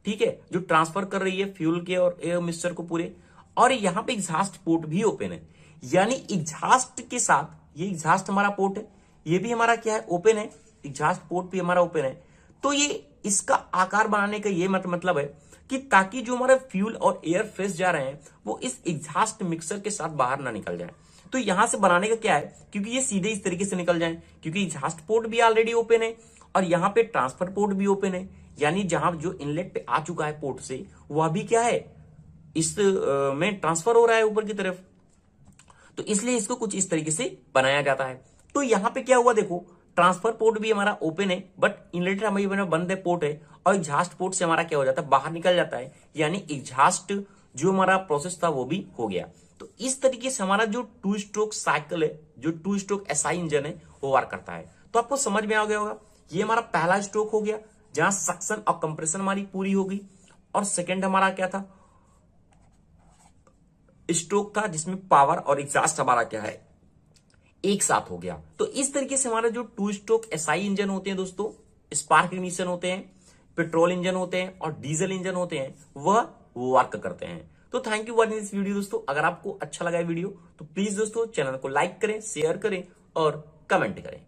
ठीक है, जो ट्रांसफर कर रही है फ्यूल के और एयर मिक्सचर को पूरे, और यहाँ पे एग्जॉस्ट पोर्ट भी ओपन है, यानी एग्जॉस्ट के साथ ये एग्जॉस्ट हमारा पोर्ट है, ये भी हमारा क्या है, ओपन है, एग्जॉस्ट पोर्ट भी हमारा ओपन है। तो ये इसका आकार बनाने का ये मतलब है कि ताकि जो हमारे फ्यूल और एयर फ्रेश जा रहे हैं वो इस एग्जॉस्ट मिक्सर के साथ बाहर ना निकल जाए। तो यहां से बनाने का क्या है, क्योंकि ये सीधे इस तरीके से निकल जाए, क्योंकि एग्जॉस्ट पोर्ट भी ऑलरेडी ओपन है और यहाँ पे ट्रांसफर पोर्ट भी ओपन है, यानी जहां जो इनलेट पे आ चुका है पोर्ट से वह भी क्या है, इस में ट्रांसफर हो रहा है ऊपर की तरफ। तो इसलिए इसको कुछ इस तरीके से बनाया जाता है। तो यहां पे क्या हुआ, देखो ट्रांसफर पोर्ट भी हमारा ओपन है बट इनलेट हमारा बंद है, पोर्ट है, और एग्जॉस्ट पोर्ट से हमारा क्या हो जाता है, बाहर निकल जाता है, यानी एग्जॉस्ट जो हमारा प्रोसेस था वो भी हो गया। तो इस तरीके से हमारा जो टू स्ट्रोक साइकिल है, जो टू स्ट्रोक एसआई इंजन है वो वर्क करता है। तो आपको समझ में आ गया होगा, ये हमारा पहला स्ट्रोक हो गया जहां सक्शन और कंप्रेशन हमारी पूरी होगी, और सेकेंड हमारा क्या था, स्ट्रोक था जिसमें पावर और एग्जॉस्ट हमारा क्या है, एक साथ हो गया। तो इस तरीके से हमारा जो टू स्ट्रोक एसआई इंजन होते हैं दोस्तों, स्पार्क इग्निशन होते हैं, पेट्रोल इंजन होते हैं और डीजल इंजन होते हैं, वह वर्क करते हैं। तो thank you watching this video दोस्तों। अगर आपको अच्छा लगा वीडियो तो प्लीज दोस्तों चैनल को लाइक करें, शेयर करें और कमेंट करें।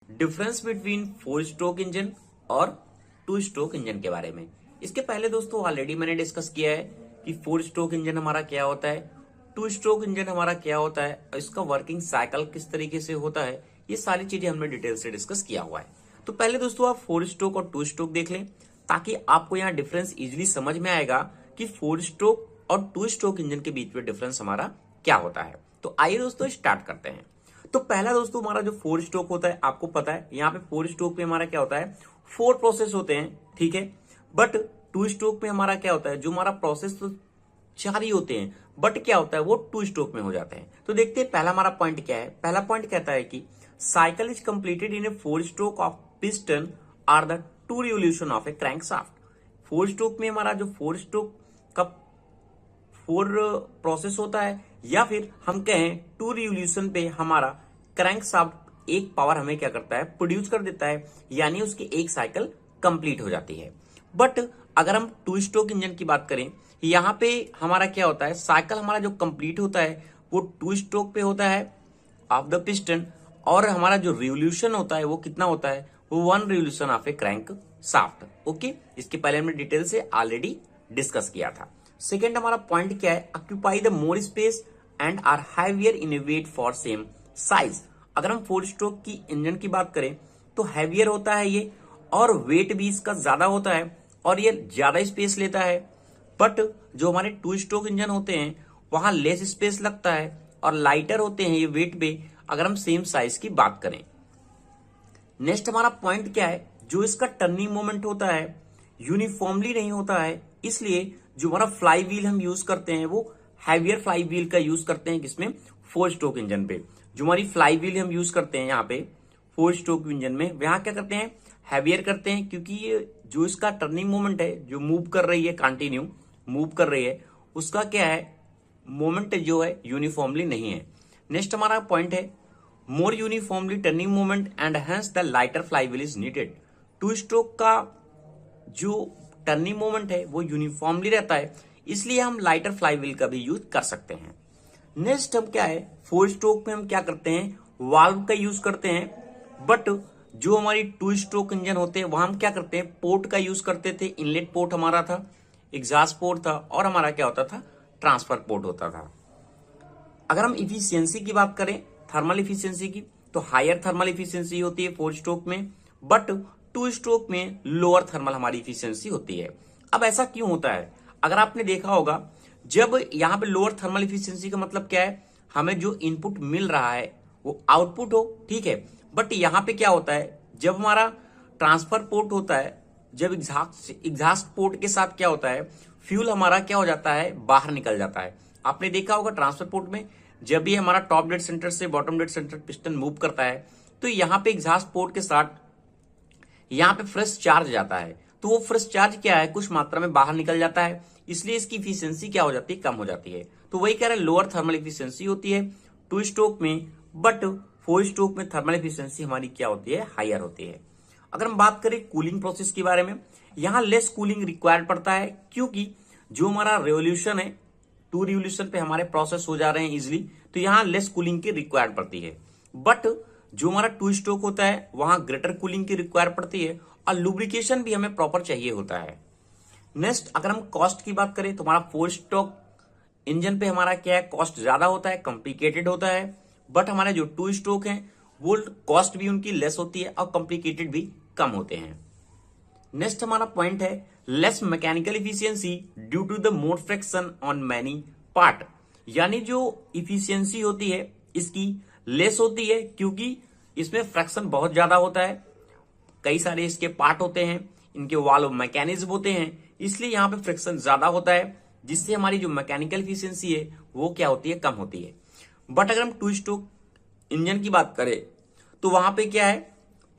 डिफरेंस बिटवीन 4 स्ट्रोक इंजन और 2 स्ट्रोक इंजन के बारे में, इसके पहले दोस्तों ऑलरेडी मैंने डिस्कस किया है कि 4 स्ट्रोक इंजन हमारा क्या होता है, 2 स्ट्रोक इंजन हमारा क्या होता है, इसका वर्किंग साइकिल किस तरीके से होता है, ये सारी चीजें हमने डिटेल से डिस्कस किया हुआ है। तो पहले दोस्तों आप 4 स्ट्रोक और 2 स्ट्रोक देख लें, ताकि आपको यहाँ डिफरेंस इजिली समझ में आएगा कि 4 स्ट्रोक और 2 स्ट्रोक इंजन के बीच में डिफरेंस हमारा क्या होता है। तो आइए दोस्तों स्टार्ट करते हैं। तो पहला दोस्तों हमारा जो 4 स्ट्रोक होता है, आपको पता है यहाँ पे 4 स्ट्रोक में हमारा क्या होता है, 4 प्रोसेस होते हैं, ठीक है। बट 2 स्ट्रोक में हमारा क्या होता है, जो हमारा प्रोसेस तो 4 ही होते हैं बट क्या होता है वो 2 स्ट्रोक में हो जाते हैं। तो देखते हैं पहला हमारा पॉइंट क्या है। पहला पॉइंट कहता है कि cycle is completed in a 4 stroke of piston are the 2 revolution of a crankshaft. 4 stroke में हमारा जो 4 स्ट्रोक का 4 प्रोसेस होता है, या फिर हम कहें 2 रिवोल्यूशन पे हमारा क्रैंकशाफ्ट एक पावर हमें क्या करता है, प्रोड्यूस कर देता है, यानी उसकी एक साइकिल कंप्लीट हो जाती है। बट अगर हम 2 स्ट्रोक इंजन की बात करें, यहाँ पे हमारा क्या होता है, साइकिल हमारा जो कंप्लीट होता है वो 2 स्ट्रोक पे होता है ऑफ द पिस्टन, और हमारा जो रिवोल्यूशन होता है वो कितना होता है, वो 1 revolution of A crank shaft. Okay, इसके पहले हमने डिटेल से ऑलरेडी डिस्कस किया था। सेकेंड हमारा पॉइंट क्या है, occupy the more space and are heavier in a weight for same size. अगर हम 4 स्ट्रोक की इंजन की बात करें तो हैवियर होता है ये, और वेट भी इसका ज्यादा होता है और ये ज्यादा स्पेस लेता है। बट जो हमारे 2 स्ट्रोक इंजन होते हैं वहां लेस स्पेस लगता है और लाइटर होते हैं ये वेट पे, अगर हम सेम साइज की बात करें। नेक्स्ट हमारा पॉइंट क्या है, जो इसका टर्निंग मोमेंट होता है यूनिफॉर्मली नहीं होता है, इसलिए जो हमारा फ्लाई व्हील हम यूज करते हैं वो हैवियर फ्लाई व्हील का यूज करते हैं, किसमें, 4 स्ट्रोक इंजन पे। जो हमारी फ्लाई व्हील हम यूज करते हैं यहाँ पे 4 स्ट्रोक इंजन में, वहां क्या करते हैं, हैवियर करते हैं, क्योंकि ये जो इसका टर्निंग मोमेंट है, जो मूव कर रही है, कंटिन्यू मूव कर रही है, उसका क्या है, मोमेंट जो है यूनिफॉर्मली नहीं है। नेक्स्ट हमारा पॉइंट है more uniformly turning moment and hence the lighter flywheel is needed. 2 stroke का जो टर्निंग मोमेंट है वो यूनिफॉर्मली रहता है, इसलिए हम लाइटर फ्लाई व्हील का भी यूज कर सकते हैं। नेक्स्ट हम क्या है, 4 स्ट्रोक में हम क्या करते हैं, वाल्व का यूज करते हैं। बट जो हमारी 2 स्ट्रोक इंजन होते हैं वहां हम क्या करते हैं, पोर्ट का यूज करते थे। इनलेट पोर्ट हमारा था, एग्जॉस्ट पोर्ट था, और हमारा क्या होता था, ट्रांसफर पोर्ट होता था। अगर हम इफिशियंसी की बात करें, थर्मल इफिशियंसी की, तो हायर थर्मल इफिशियंसी होती है 4 स्ट्रोक में, बट 2 स्ट्रोक में लोअर थर्मल हमारी इफिशियंसी होती है। अब ऐसा क्यों होता है, अगर आपने देखा होगा, जब यहाँ पे लोअर थर्मल इफिशियंसी का मतलब क्या है, हमें जो इनपुट मिल रहा है वो आउटपुट हो, ठीक है। बट यहाँ पे क्या होता है, जब हमारा ट्रांसफर पोर्ट होता है, जब एग्जॉस्ट पोर्ट के साथ क्या होता है, फ्यूल हमारा क्या हो जाता है, बाहर निकल जाता है। आपने देखा होगा ट्रांसफर पोर्ट में जब भी हमारा टॉप डेड सेंटर से bottom dead centre piston move करता है, तो यहाँ पे एग्जॉस्ट पोर्ट के साथ यहाँ पे फ्रेश चार्ज जाता है, तो वो फ्रेश चार्ज क्या है, कुछ मात्रा में बाहर निकल जाता है, इसलिए इसकी इफिशियंसी क्या हो जाती है, कम हो जाती है। तो वही कह रहे हैं लोअर थर्मल इफिशियंसी होती है 2 स्ट्रोक में, बट 4 स्ट्रोक में थर्मल इफिशियंसी हमारी क्या होती है, हायर होती है। अगर हम बात करें कूलिंग प्रोसेस के बारे में, यहाँ लेस कूलिंग रिक्वायर्ड पड़ता है, क्योंकि जो हमारा रेवोल्यूशन है, 2 रिवोल्यूशन पे हमारे प्रोसेस हो जा रहे हैं इजिली, तो यहाँ लेस कूलिंग की रिक्वायर्ड पड़ती है। बट जो हमारा 2 स्ट्रोक होता है वहां ग्रेटर कूलिंग की रिक्वायर पड़ती है और लुब्रिकेशन भी हमें प्रॉपर चाहिए होता है। नेक्स्ट अगर हम कॉस्ट की बात करें तो हमारा 4 स्ट्रोक इंजन पे हमारा क्या है, कॉस्ट ज्यादा होता है, कॉम्प्लिकेटेड होता है। बट हमारे जो 2 स्ट्रोक हैं वो कॉस्ट भी उनकी लेस होती है और कॉम्प्लिकेटेड भी कम होते हैं। नेक्स्ट हमारा पॉइंट है less mechanical efficiency due to the more friction on many part, यानी जो इफिशियंसी होती है इसकी लेस होती है क्योंकि इसमें फ्रैक्शन बहुत ज्यादा होता है, कई सारे इसके पार्ट होते हैं, इनके वाल्व मैकेनिज्म होते हैं, इसलिए यहाँ पे फ्रिक्शन ज्यादा होता है जिससे हमारी जो मैकेनिकल इफिशियंसी है वो क्या होती है, कम होती है। बट अगर हम 2 स्ट्रोक इंजन की बात करें तो वहां पे क्या है,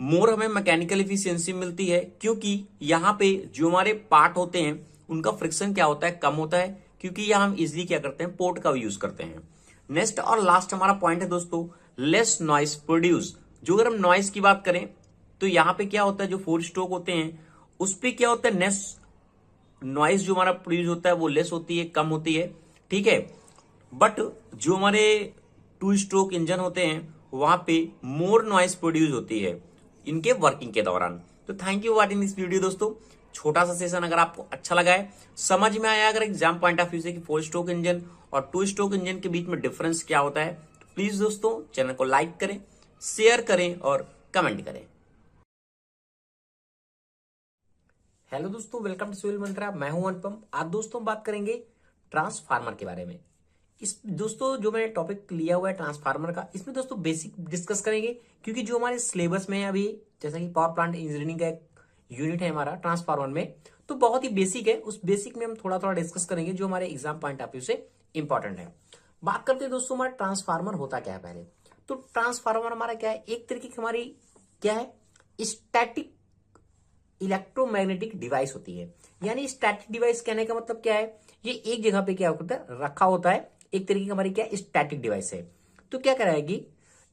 मोर हमें मैकेनिकल इफिशियंसी मिलती है क्योंकि यहाँ पे जो हमारे पार्ट होते हैं उनका फ्रिक्शन क्या होता है, कम होता है, क्योंकि यहाँ हम इजिली क्या करते हैं, पोर्ट का यूज करते हैं। नेक्स्ट और लास्ट हमारा पॉइंट है दोस्तों लेस नॉइस प्रोड्यूस। जो अगर हम नॉइस की बात करें तो यहाँ पे क्या होता है, जो 4 स्ट्रोक होते हैं उस पे क्या होता है, नेस नॉइस जो हमारा प्रोड्यूस होता है वो लेस होती है, कम होती है, ठीक है। बट जो हमारे 2 स्ट्रोक इंजन होते हैं वहां पे मोर नॉइस प्रोड्यूस होती है इनके वर्किंग के दौरान। तो thank you watching this video दोस्तों। छोटा सा सेशन अगर आपको अच्छा लगा है, समझ में आया अगर एग्जाम पॉइंट ऑफ व्यू से कि 4 स्ट्रोक इंजन और 2 स्ट्रोक इंजन के बीच में डिफरेंस क्या होता है, तो प्लीज दोस्तों चैनल को लाइक करें, शेयर करें और कमेंट करें। हेलो दोस्तों, वेलकम टू सिविल मंत्रा। मैं हूं अनुपम। आज दोस्तों बात करेंगे ट्रांसफार्मर के बारे में। इस दोस्तों जो मैंने टॉपिक लिया हुआ है ट्रांसफार्मर का, इसमें दोस्तों बेसिक डिस्कस करेंगे क्योंकि जो हमारे सिलेबस में है अभी, जैसा कि पावर प्लांट इंजीनियरिंग का एक यूनिट है हमारा ट्रांसफार्मर में, तो बहुत ही बेसिक है। उस बेसिक में हम थोड़ा थोड़ा डिस्कस करेंगे जो हमारे एग्जाम पॉइंट ऑफ व्यू से इंपॉर्टेंट है। बात करते हैं दोस्तों हमारा ट्रांसफार्मर होता क्या है। पहले तो ट्रांसफार्मर हमारा क्या है, एक तरीके की हमारी क्या है, स्टैटिक इलेक्ट्रोमैग्नेटिक डिवाइस होती है। यानी स्टैटिक डिवाइस कहने का मतलब क्या है, ये एक जगह पे क्या होता है, रखा होता है, एक तरीके की हमारी क्या स्टैटिक डिवाइस है। तो क्या कराएगी,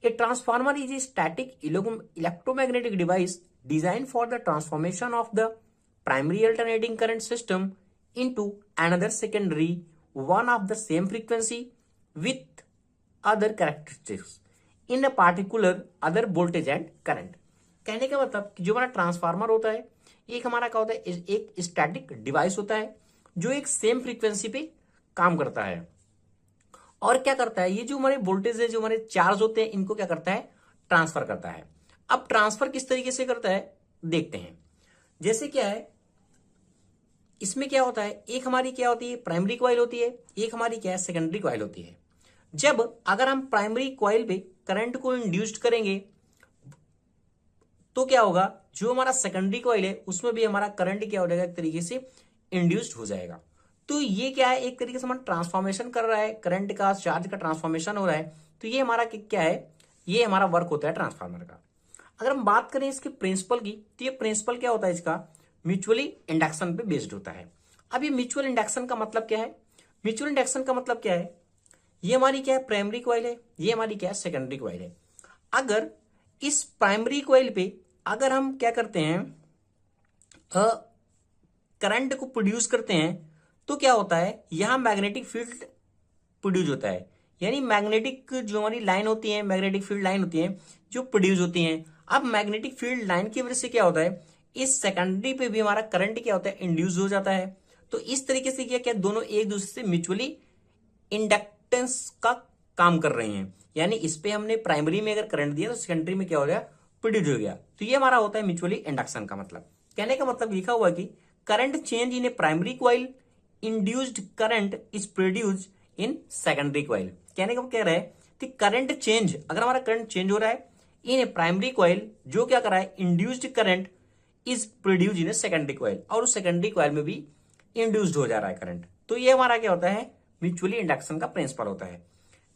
a transformer is a static electromagnetic device design for the transformation of the primary alternating current system into another secondary one of the same frequency with other characteristics in a particular other voltage and current. कहने का मतलब कि जो हमारा ट्रांसफार्मर होता है एक हमारा क्या होता है, एक स्टैटिक डिवाइस होता है जो एक सेम फ्रीक्वेंसी पे काम करता है और क्या करता है, ये जो हमारे वोल्टेज है, जो हमारे चार्ज होते हैं, इनको क्या करता है, ट्रांसफर करता है। अब ट्रांसफर किस तरीके से करता है देखते हैं। जैसे क्या है, इसमें क्या होता है, एक हमारी क्या होती है, प्राइमरी कॉइल होती है, एक हमारी क्या है, सेकेंडरी कॉइल होती है। जब अगर हम प्राइमरी कॉइल पे करंट को इंड्यूस्ड करेंगे तो क्या होगा, जो हमारा सेकेंडरी कॉइल है उसमें भी हमारा करंट क्या हो जाएगा, एक तरीके से इंड्यूस्ड हो जाएगा। तो ये क्या है, एक तरीके से हमारा ट्रांसफॉर्मेशन कर रहा है, करंट का चार्ज का ट्रांसफॉर्मेशन हो रहा है। तो ये हमारा क्या है, ये हमारा वर्क होता है ट्रांसफार्मर का। अगर हम बात करें इसके प्रिंसिपल की, तो ये प्रिंसिपल क्या होता है इसका, म्यूचुअली इंडक्शन पे बेस्ड होता है। अब ये म्यूचुअल इंडक्शन का मतलब क्या है, म्यूचुअल इंडक्शन का मतलब क्या है, ये हमारी क्या है, प्राइमरी कॉइल है, ये हमारी क्या है, सेकेंडरी कॉइल है। अगर इस प्राइमरी कॉइल पे अगर हम क्या करते हैं, करंट को प्रोड्यूस करते हैं, तो क्या होता है, यहां मैग्नेटिक फील्ड प्रोड्यूस होता है। यानी मैग्नेटिक जो हमारी लाइन होती है, मैग्नेटिक फील्ड लाइन होती है जो प्रोड्यूस होती है। अब मैग्नेटिक फील्ड लाइन की वजह से क्या होता है, इस सेकेंडरी पे भी हमारा करंट क्या होता है, इंड्यूस हो जाता है। तो इस तरीके से क्या दोनों एक दूसरे से म्यूचुअली इंडक्टेंस का काम कर रहे हैं। यानी इस पे हमने प्राइमरी में अगर करंट दिया तो सेकेंडरी में क्या हो गया, प्रोड्यूस हो गया। तो ये हमारा होता है म्यूचुअली इंडक्शन का मतलब। कहने का मतलब लिखा हुआ कि current change in A primary coil induced current is produced in secondary coil. कहने का कह रहा है कि करंट चेंज, अगर हमारा करंट चेंज हो रहा है इन ए प्राइमरी कॉइल, जो क्या कर रहा है, induced current is produced in a secondary coil, और उस सेकेंडरी कॉइल में भी इंड्यूस्ड हो जा रहा है करंट। तो ये हमारा क्या होता है, म्यूचुअली इंडक्शन का प्रिंसिपल होता है।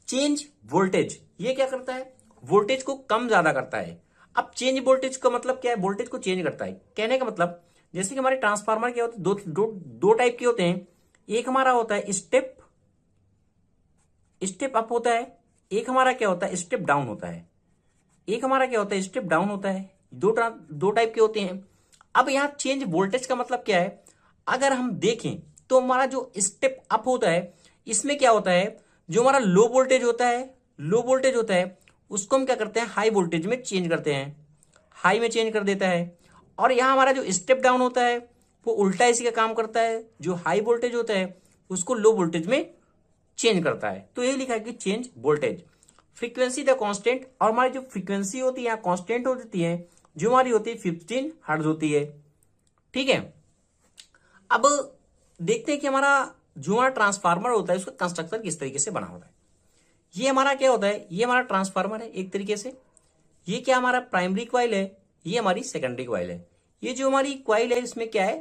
चेंज वोल्टेज, ये क्या करता है, वोल्टेज को कम ज्यादा करता है। अब चेंज वोल्टेज का मतलब क्या है, वोल्टेज को चेंज करता है। कहने का मतलब जैसे कि हमारे ट्रांसफार्मर क्या होते हैं, दो टाइप के होते हैं। एक हमारा होता है स्टेप अप होता है, एक हमारा क्या होता है, स्टेप डाउन होता है। एक हमारा क्या होता है, स्टेप डाउन होता है। दो टाइप के होते हैं। अब यहां चेंज वोल्टेज का मतलब क्या है, अगर हम देखें तो हमारा जो स्टेप अप होता है इसमें क्या होता है, जो हमारा लो वोल्टेज होता है उसको हम क्या करते हैं, हाई वोल्टेज में चेंज करते हैं, हाई में चेंज कर देता है। और यहां हमारा जो स्टेप डाउन होता है वो उल्टा इसी का काम करता है, जो हाई वोल्टेज होता है उसको लो वोल्टेज में चेंज करता है। तो ये लिखा है कि change voltage, frequency the constant. और हमारी जो फ्रीक्वेंसी होती है यहाँ कांस्टेंट होती है, जो हमारी होती है 15 हर्ट्ज होती है। ठीक है, अब देखते हैं कि जो हमारा ट्रांसफार्मर होता है उसका कंस्ट्रक्शन किस तरीके से बना होता है। ये हमारा क्या होता है, ये हमारा ट्रांसफार्मर है एक तरीके से। ये क्या हमारा प्राइमरी कॉइल है, ये हमारी सेकेंडरी कॉइल है। ये जो हमारी कॉइल है इसमें क्या है,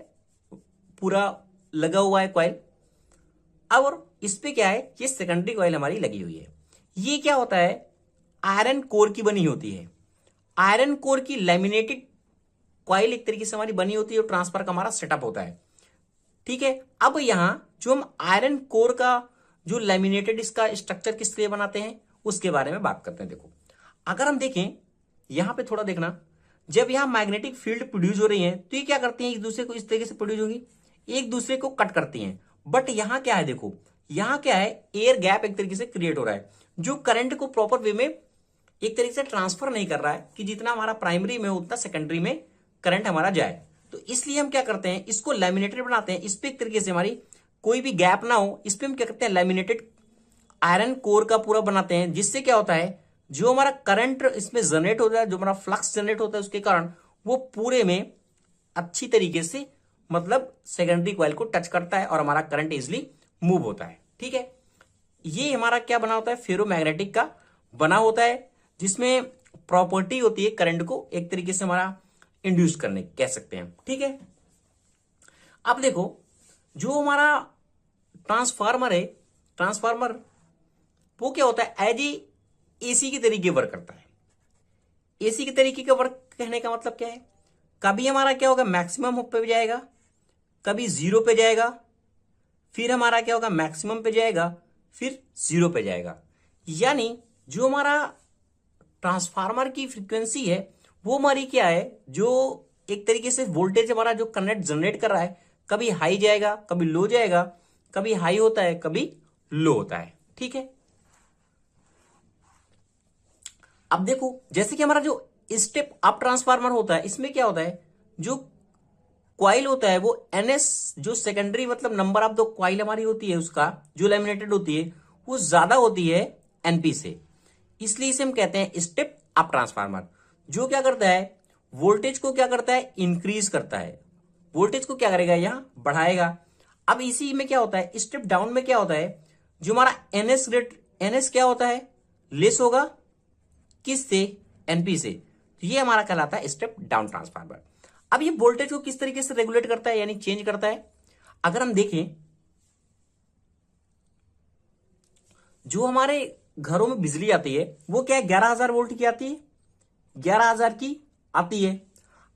पूरा लगा हुआ है कॉइल। और इस पे क्या है, ये सेकेंडरी कॉइल हमारी लगी हुई है। ये क्या होता है, आयरन कोर की बनी होती है। आयरन कोर की लैमिनेटेड कॉइल एक तरीके से हमारी बनी होती है और ट्रांसफर का हमारा सेटअप होता है। ठीक है, अब यहां जो हम आयरन कोर का जो लैमिनेटेड इसका स्ट्रक्चर किस लिए बनाते हैं उसके बारे में बात करते हैं। देखो, अगर हम देखें यहां पे थोड़ा देखना, जब यहां मैग्नेटिक फील्ड प्रोड्यूस हो रही है तो ये क्या करती हैं, एक दूसरे को इस तरीके से प्रोड्यूस होगी, एक दूसरे को कट करती हैं। बट यहां क्या है, देखो यहां क्या है, एयर गैप एक तरीके से क्रिएट हो रहा है, जो करंट को प्रॉपर वे में एक तरीके से ट्रांसफर नहीं कर रहा है कि जितना हमारा प्राइमरी में उतना सेकेंडरी में करंट हमारा जाए। तो इसलिए हम क्या करते हैं, इसको लैमिनेटेड बनाते हैं। इस पे एक तरीके से हमारी कोई भी गैप ना हो, इस पे हम क्या करते हैं, लैमिनेटेड आयरन कोर का पूरा बनाते हैं। जिससे क्या होता है, जो हमारा करंट इसमें जनरेट होता है, जो हमारा फ्लक्स जनरेट होता है उसके कारण वो पूरे में अच्छी तरीके से मतलब सेकेंडरी कॉइल को टच करता है और हमारा करंट इजिली मूव होता है। ठीक है, ये हमारा क्या बना होता है, फेरोमैग्नेटिक का बना होता है, जिसमें प्रॉपर्टी होती है करंट को एक तरीके से हमारा इंड्यूस करने कह सकते हैं। ठीक है, अब देखो जो हमारा ट्रांसफार्मर है, ट्रांसफार्मर वो क्या होता है, एज ए एसी की तरीके वर्क करता है। एसी के तरीके का वर्क कहने का मतलब क्या है, कभी हमारा क्या होगा, मैक्सिमम पे जाएगा, कभी जीरो पे जाएगा, फिर हमारा क्या होगा, मैक्सिमम पे जाएगा, फिर जीरो पे जाएगा। यानी जो हमारा ट्रांसफार्मर की फ्रीक्वेंसी है वो हमारी क्या है, जो एक तरीके से वोल्टेज हमारा जो करंट जनरेट कर रहा है, कभी हाई जाएगा, कभी लो जाएगा, कभी हाई होता है, कभी लो होता है। ठीक है, अब देखो जैसे कि हमारा जो स्टेप अप ट्रांसफार्मर होता है, इसमें क्या होता है, जो क्वाइल होता है वो एनएस, जो सेकेंडरी मतलब नंबर ऑफ द क्वाइल हमारी होती है उसका जो लैमिनेटेड होती है वो ज्यादा होती है एनपी से। इसलिए इसे हम कहते हैं स्टेप अप ट्रांसफार्मर। जो क्या करता है, वोल्टेज को क्या करता है, इंक्रीज करता है, वोल्टेज को क्या करेगा, यहां बढ़ाएगा। अब इसी में क्या होता है, स्टेप डाउन में क्या होता है, जो हमारा एनएस रेट, एनएस क्या होता है, लेस होगा किससे, एनपी से। तो ये हमारा कहलाता है स्टेप डाउन ट्रांसफार्मर। अब ये वोल्टेज को किस तरीके से रेगुलेट करता है, यानी चेंज करता है। अगर हम देखें, जो हमारे घरों में बिजली आती है वो क्या है, 11,000 वोल्ट की आती है, 11,000 की आती है।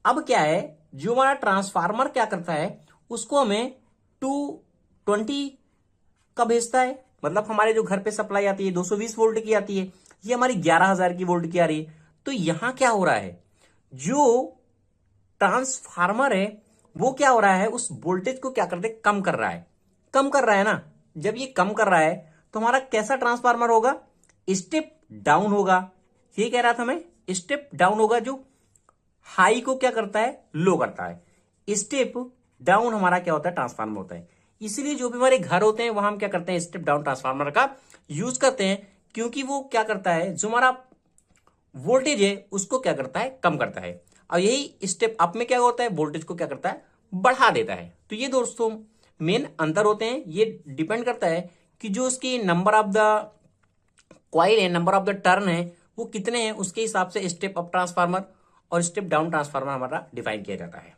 अब क्या है, जो हमारा ट्रांसफार्मर क्या करता है, उसको हमें 220 का भेजता है। मतलब हमारे जो घर पे सप्लाई आती है 220 वोल्ट की आती है, ये हमारी 11,000 की वोल्ट की आ रही है। तो यहां क्या हो रहा है, जो ट्रांसफार्मर है वो क्या हो रहा है, उस वोल्टेज को क्या करते, कम कर रहा है, कम कर रहा है ना। जब ये कम कर रहा है तो हमारा कैसा ट्रांसफार्मर होगा, स्टेप डाउन होगा। ये कह रहा था मैं, स्टेप डाउन होगा, जो हाई को क्या करता है, लो करता है। स्टेप डाउन हमारा क्या होता है, ट्रांसफार्मर होता है। इसलिए जो भी हमारे घर होते हैं वहां हम क्या करते हैं, स्टेप डाउन ट्रांसफार्मर का यूज करते हैं, क्योंकि वो क्या करता है, जो हमारा वोल्टेज है उसको क्या करता है, कम करता है। और यही स्टेप अप में क्या होता है, वोल्टेज को क्या करता है, बढ़ा देता है। तो ये दोस्तों मेन अंतर होते हैं। ये डिपेंड करता है कि जो उसकी नंबर ऑफ द क्वाइल है, नंबर ऑफ द टर्न है वो कितने हैं, उसके हिसाब से स्टेप अप ट्रांसफार्मर और स्टेप डाउन ट्रांसफार्मर हमारा डिफाइन किया जाता है।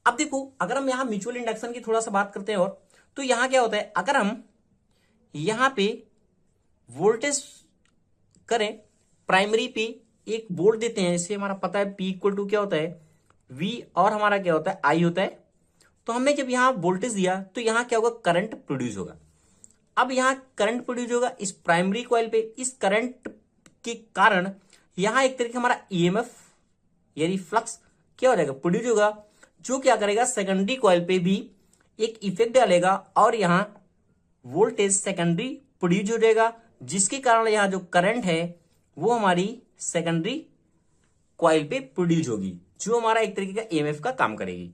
अब देखो अगर हम यहां म्यूचुअल इंडक्शन की थोड़ा सा बात करते हैं, और तो यहां क्या होता है, अगर हम यहां पे वोल्टेज करें, प्राइमरी पे एक वोल्ट देते हैं, इससे हमारा पता है P इक्वल टू क्या होता है, V, और हमारा क्या होता है, I होता है। तो हमने जब यहां वोल्टेज दिया तो यहां क्या होगा, करंट प्रोड्यूस होगा। अब यहां करंट प्रोड्यूस होगा इस प्राइमरी कॉइल पे। इस करंट के कारण यहां एक तरीके हमारा ईएमएफ यानी फ्लक्स क्या हो जाएगा, प्रोड्यूस होगा, जो क्या करेगा, सेकेंडरी कॉइल पे भी एक इफेक्ट डालेगा और यहाँ वोल्टेज सेकेंडरी प्रोड्यूस हो जाएगा, जिसके कारण यहाँ जो करंट है वो हमारी सेकेंडरी कॉइल पे प्रोड्यूस होगी, जो हमारा एक तरीके का ईएमएफ का काम करेगी।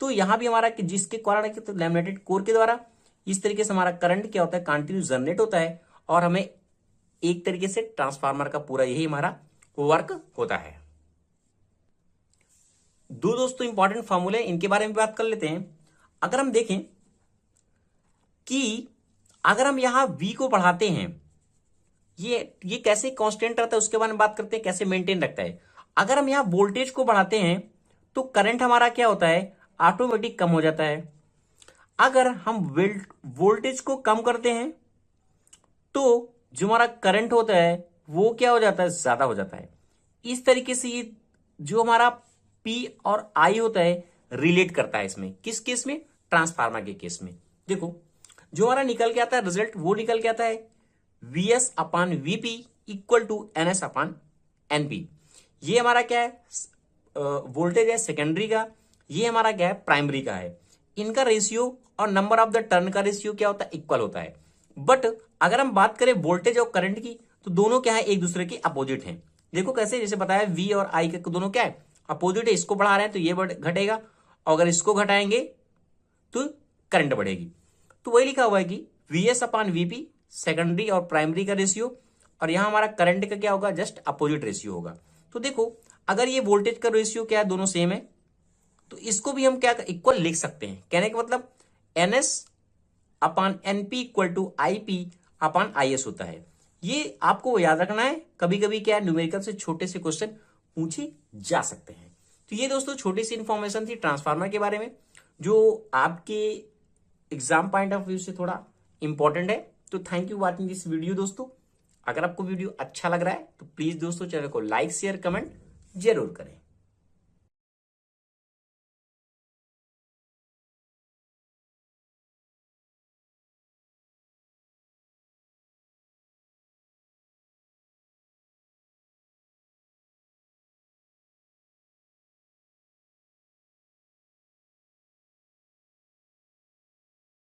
तो यहां भी हमारा जिसके कारण है तो लैमिनेटेड कोर के द्वारा इस तरीके से हमारा करंट क्या होता है, कंटिन्यू जनरेट होता है और हमें एक तरीके से ट्रांसफार्मर का पूरा यही हमारा वर्क होता है। दो दोस्तों इंपॉर्टेंट फॉर्मूले, इनके बारे में बात कर लेते हैं। अगर हम देखें कि अगर हम यहां V को बढ़ाते हैं, ये कैसे कांस्टेंट रहता है उसके बारे में बात करते हैं, कैसे मेंटेन रखता है। अगर हम यहां वोल्टेज को बढ़ाते हैं तो करंट हमारा क्या होता है, ऑटोमेटिक कम हो जाता है। अगर हम वोल्टेज को कम करते हैं तो जो हमारा करंट होता है वो क्या हो जाता है, ज्यादा हो जाता है। इस तरीके से ये जो हमारा P और I होता है रिलेट करता है इसमें, किस केस में, ट्रांसफार्मर के केस में। देखो जो हमारा निकल के आता है रिजल्ट, वो निकल के आता है VS upon VP equal to NS upon NP। ये हमारा क्या है, वोल्टेज है सेकेंडरी का, ये हमारा क्या है, प्राइमरी का है। इनका रेशियो और नंबर ऑफ द टर्न का रेशियो क्या होता है, इक्वल होता है। बट अगर हम बात करें वोल्टेज और करंट की तो दोनों क्या है, एक दूसरे के अपोजिट हैं। देखो कैसे, जैसे बताया V और I के दोनों क्या है, अपोजिट है। इसको बढ़ा रहे हैं तो ये घटेगा, और अगर इसको घटाएंगे तो करंट बढ़ेगी। तो वही लिखा हुआ है कि VS अपॉन VP सेकेंडरी और प्राइमरी का रेशियो, और यहां हमारा करंट का क्या होगा, जस्ट अपोजिट रेशियो होगा। तो देखो अगर ये वोल्टेज का रेशियो क्या है, दोनों सेम है, तो इसको भी हम क्या इक्वल लिख सकते हैं। कहने का मतलब NS upon NP equal to IP upon IS होता है। ये आपको याद रखना है, कभी कभी क्या न्यूमेरिकल से छोटे से क्वेश्चन पूछे जा सकते हैं। तो ये दोस्तों छोटी सी इंफॉर्मेशन थी ट्रांसफार्मर के बारे में, जो आपके एग्जाम पॉइंट ऑफ व्यू से थोड़ा इंपॉर्टेंट है। तो thank you watching this video दोस्तों। अगर आपको वीडियो अच्छा लग रहा है तो प्लीज दोस्तों चैनल को लाइक शेयर कमेंट जरूर करें।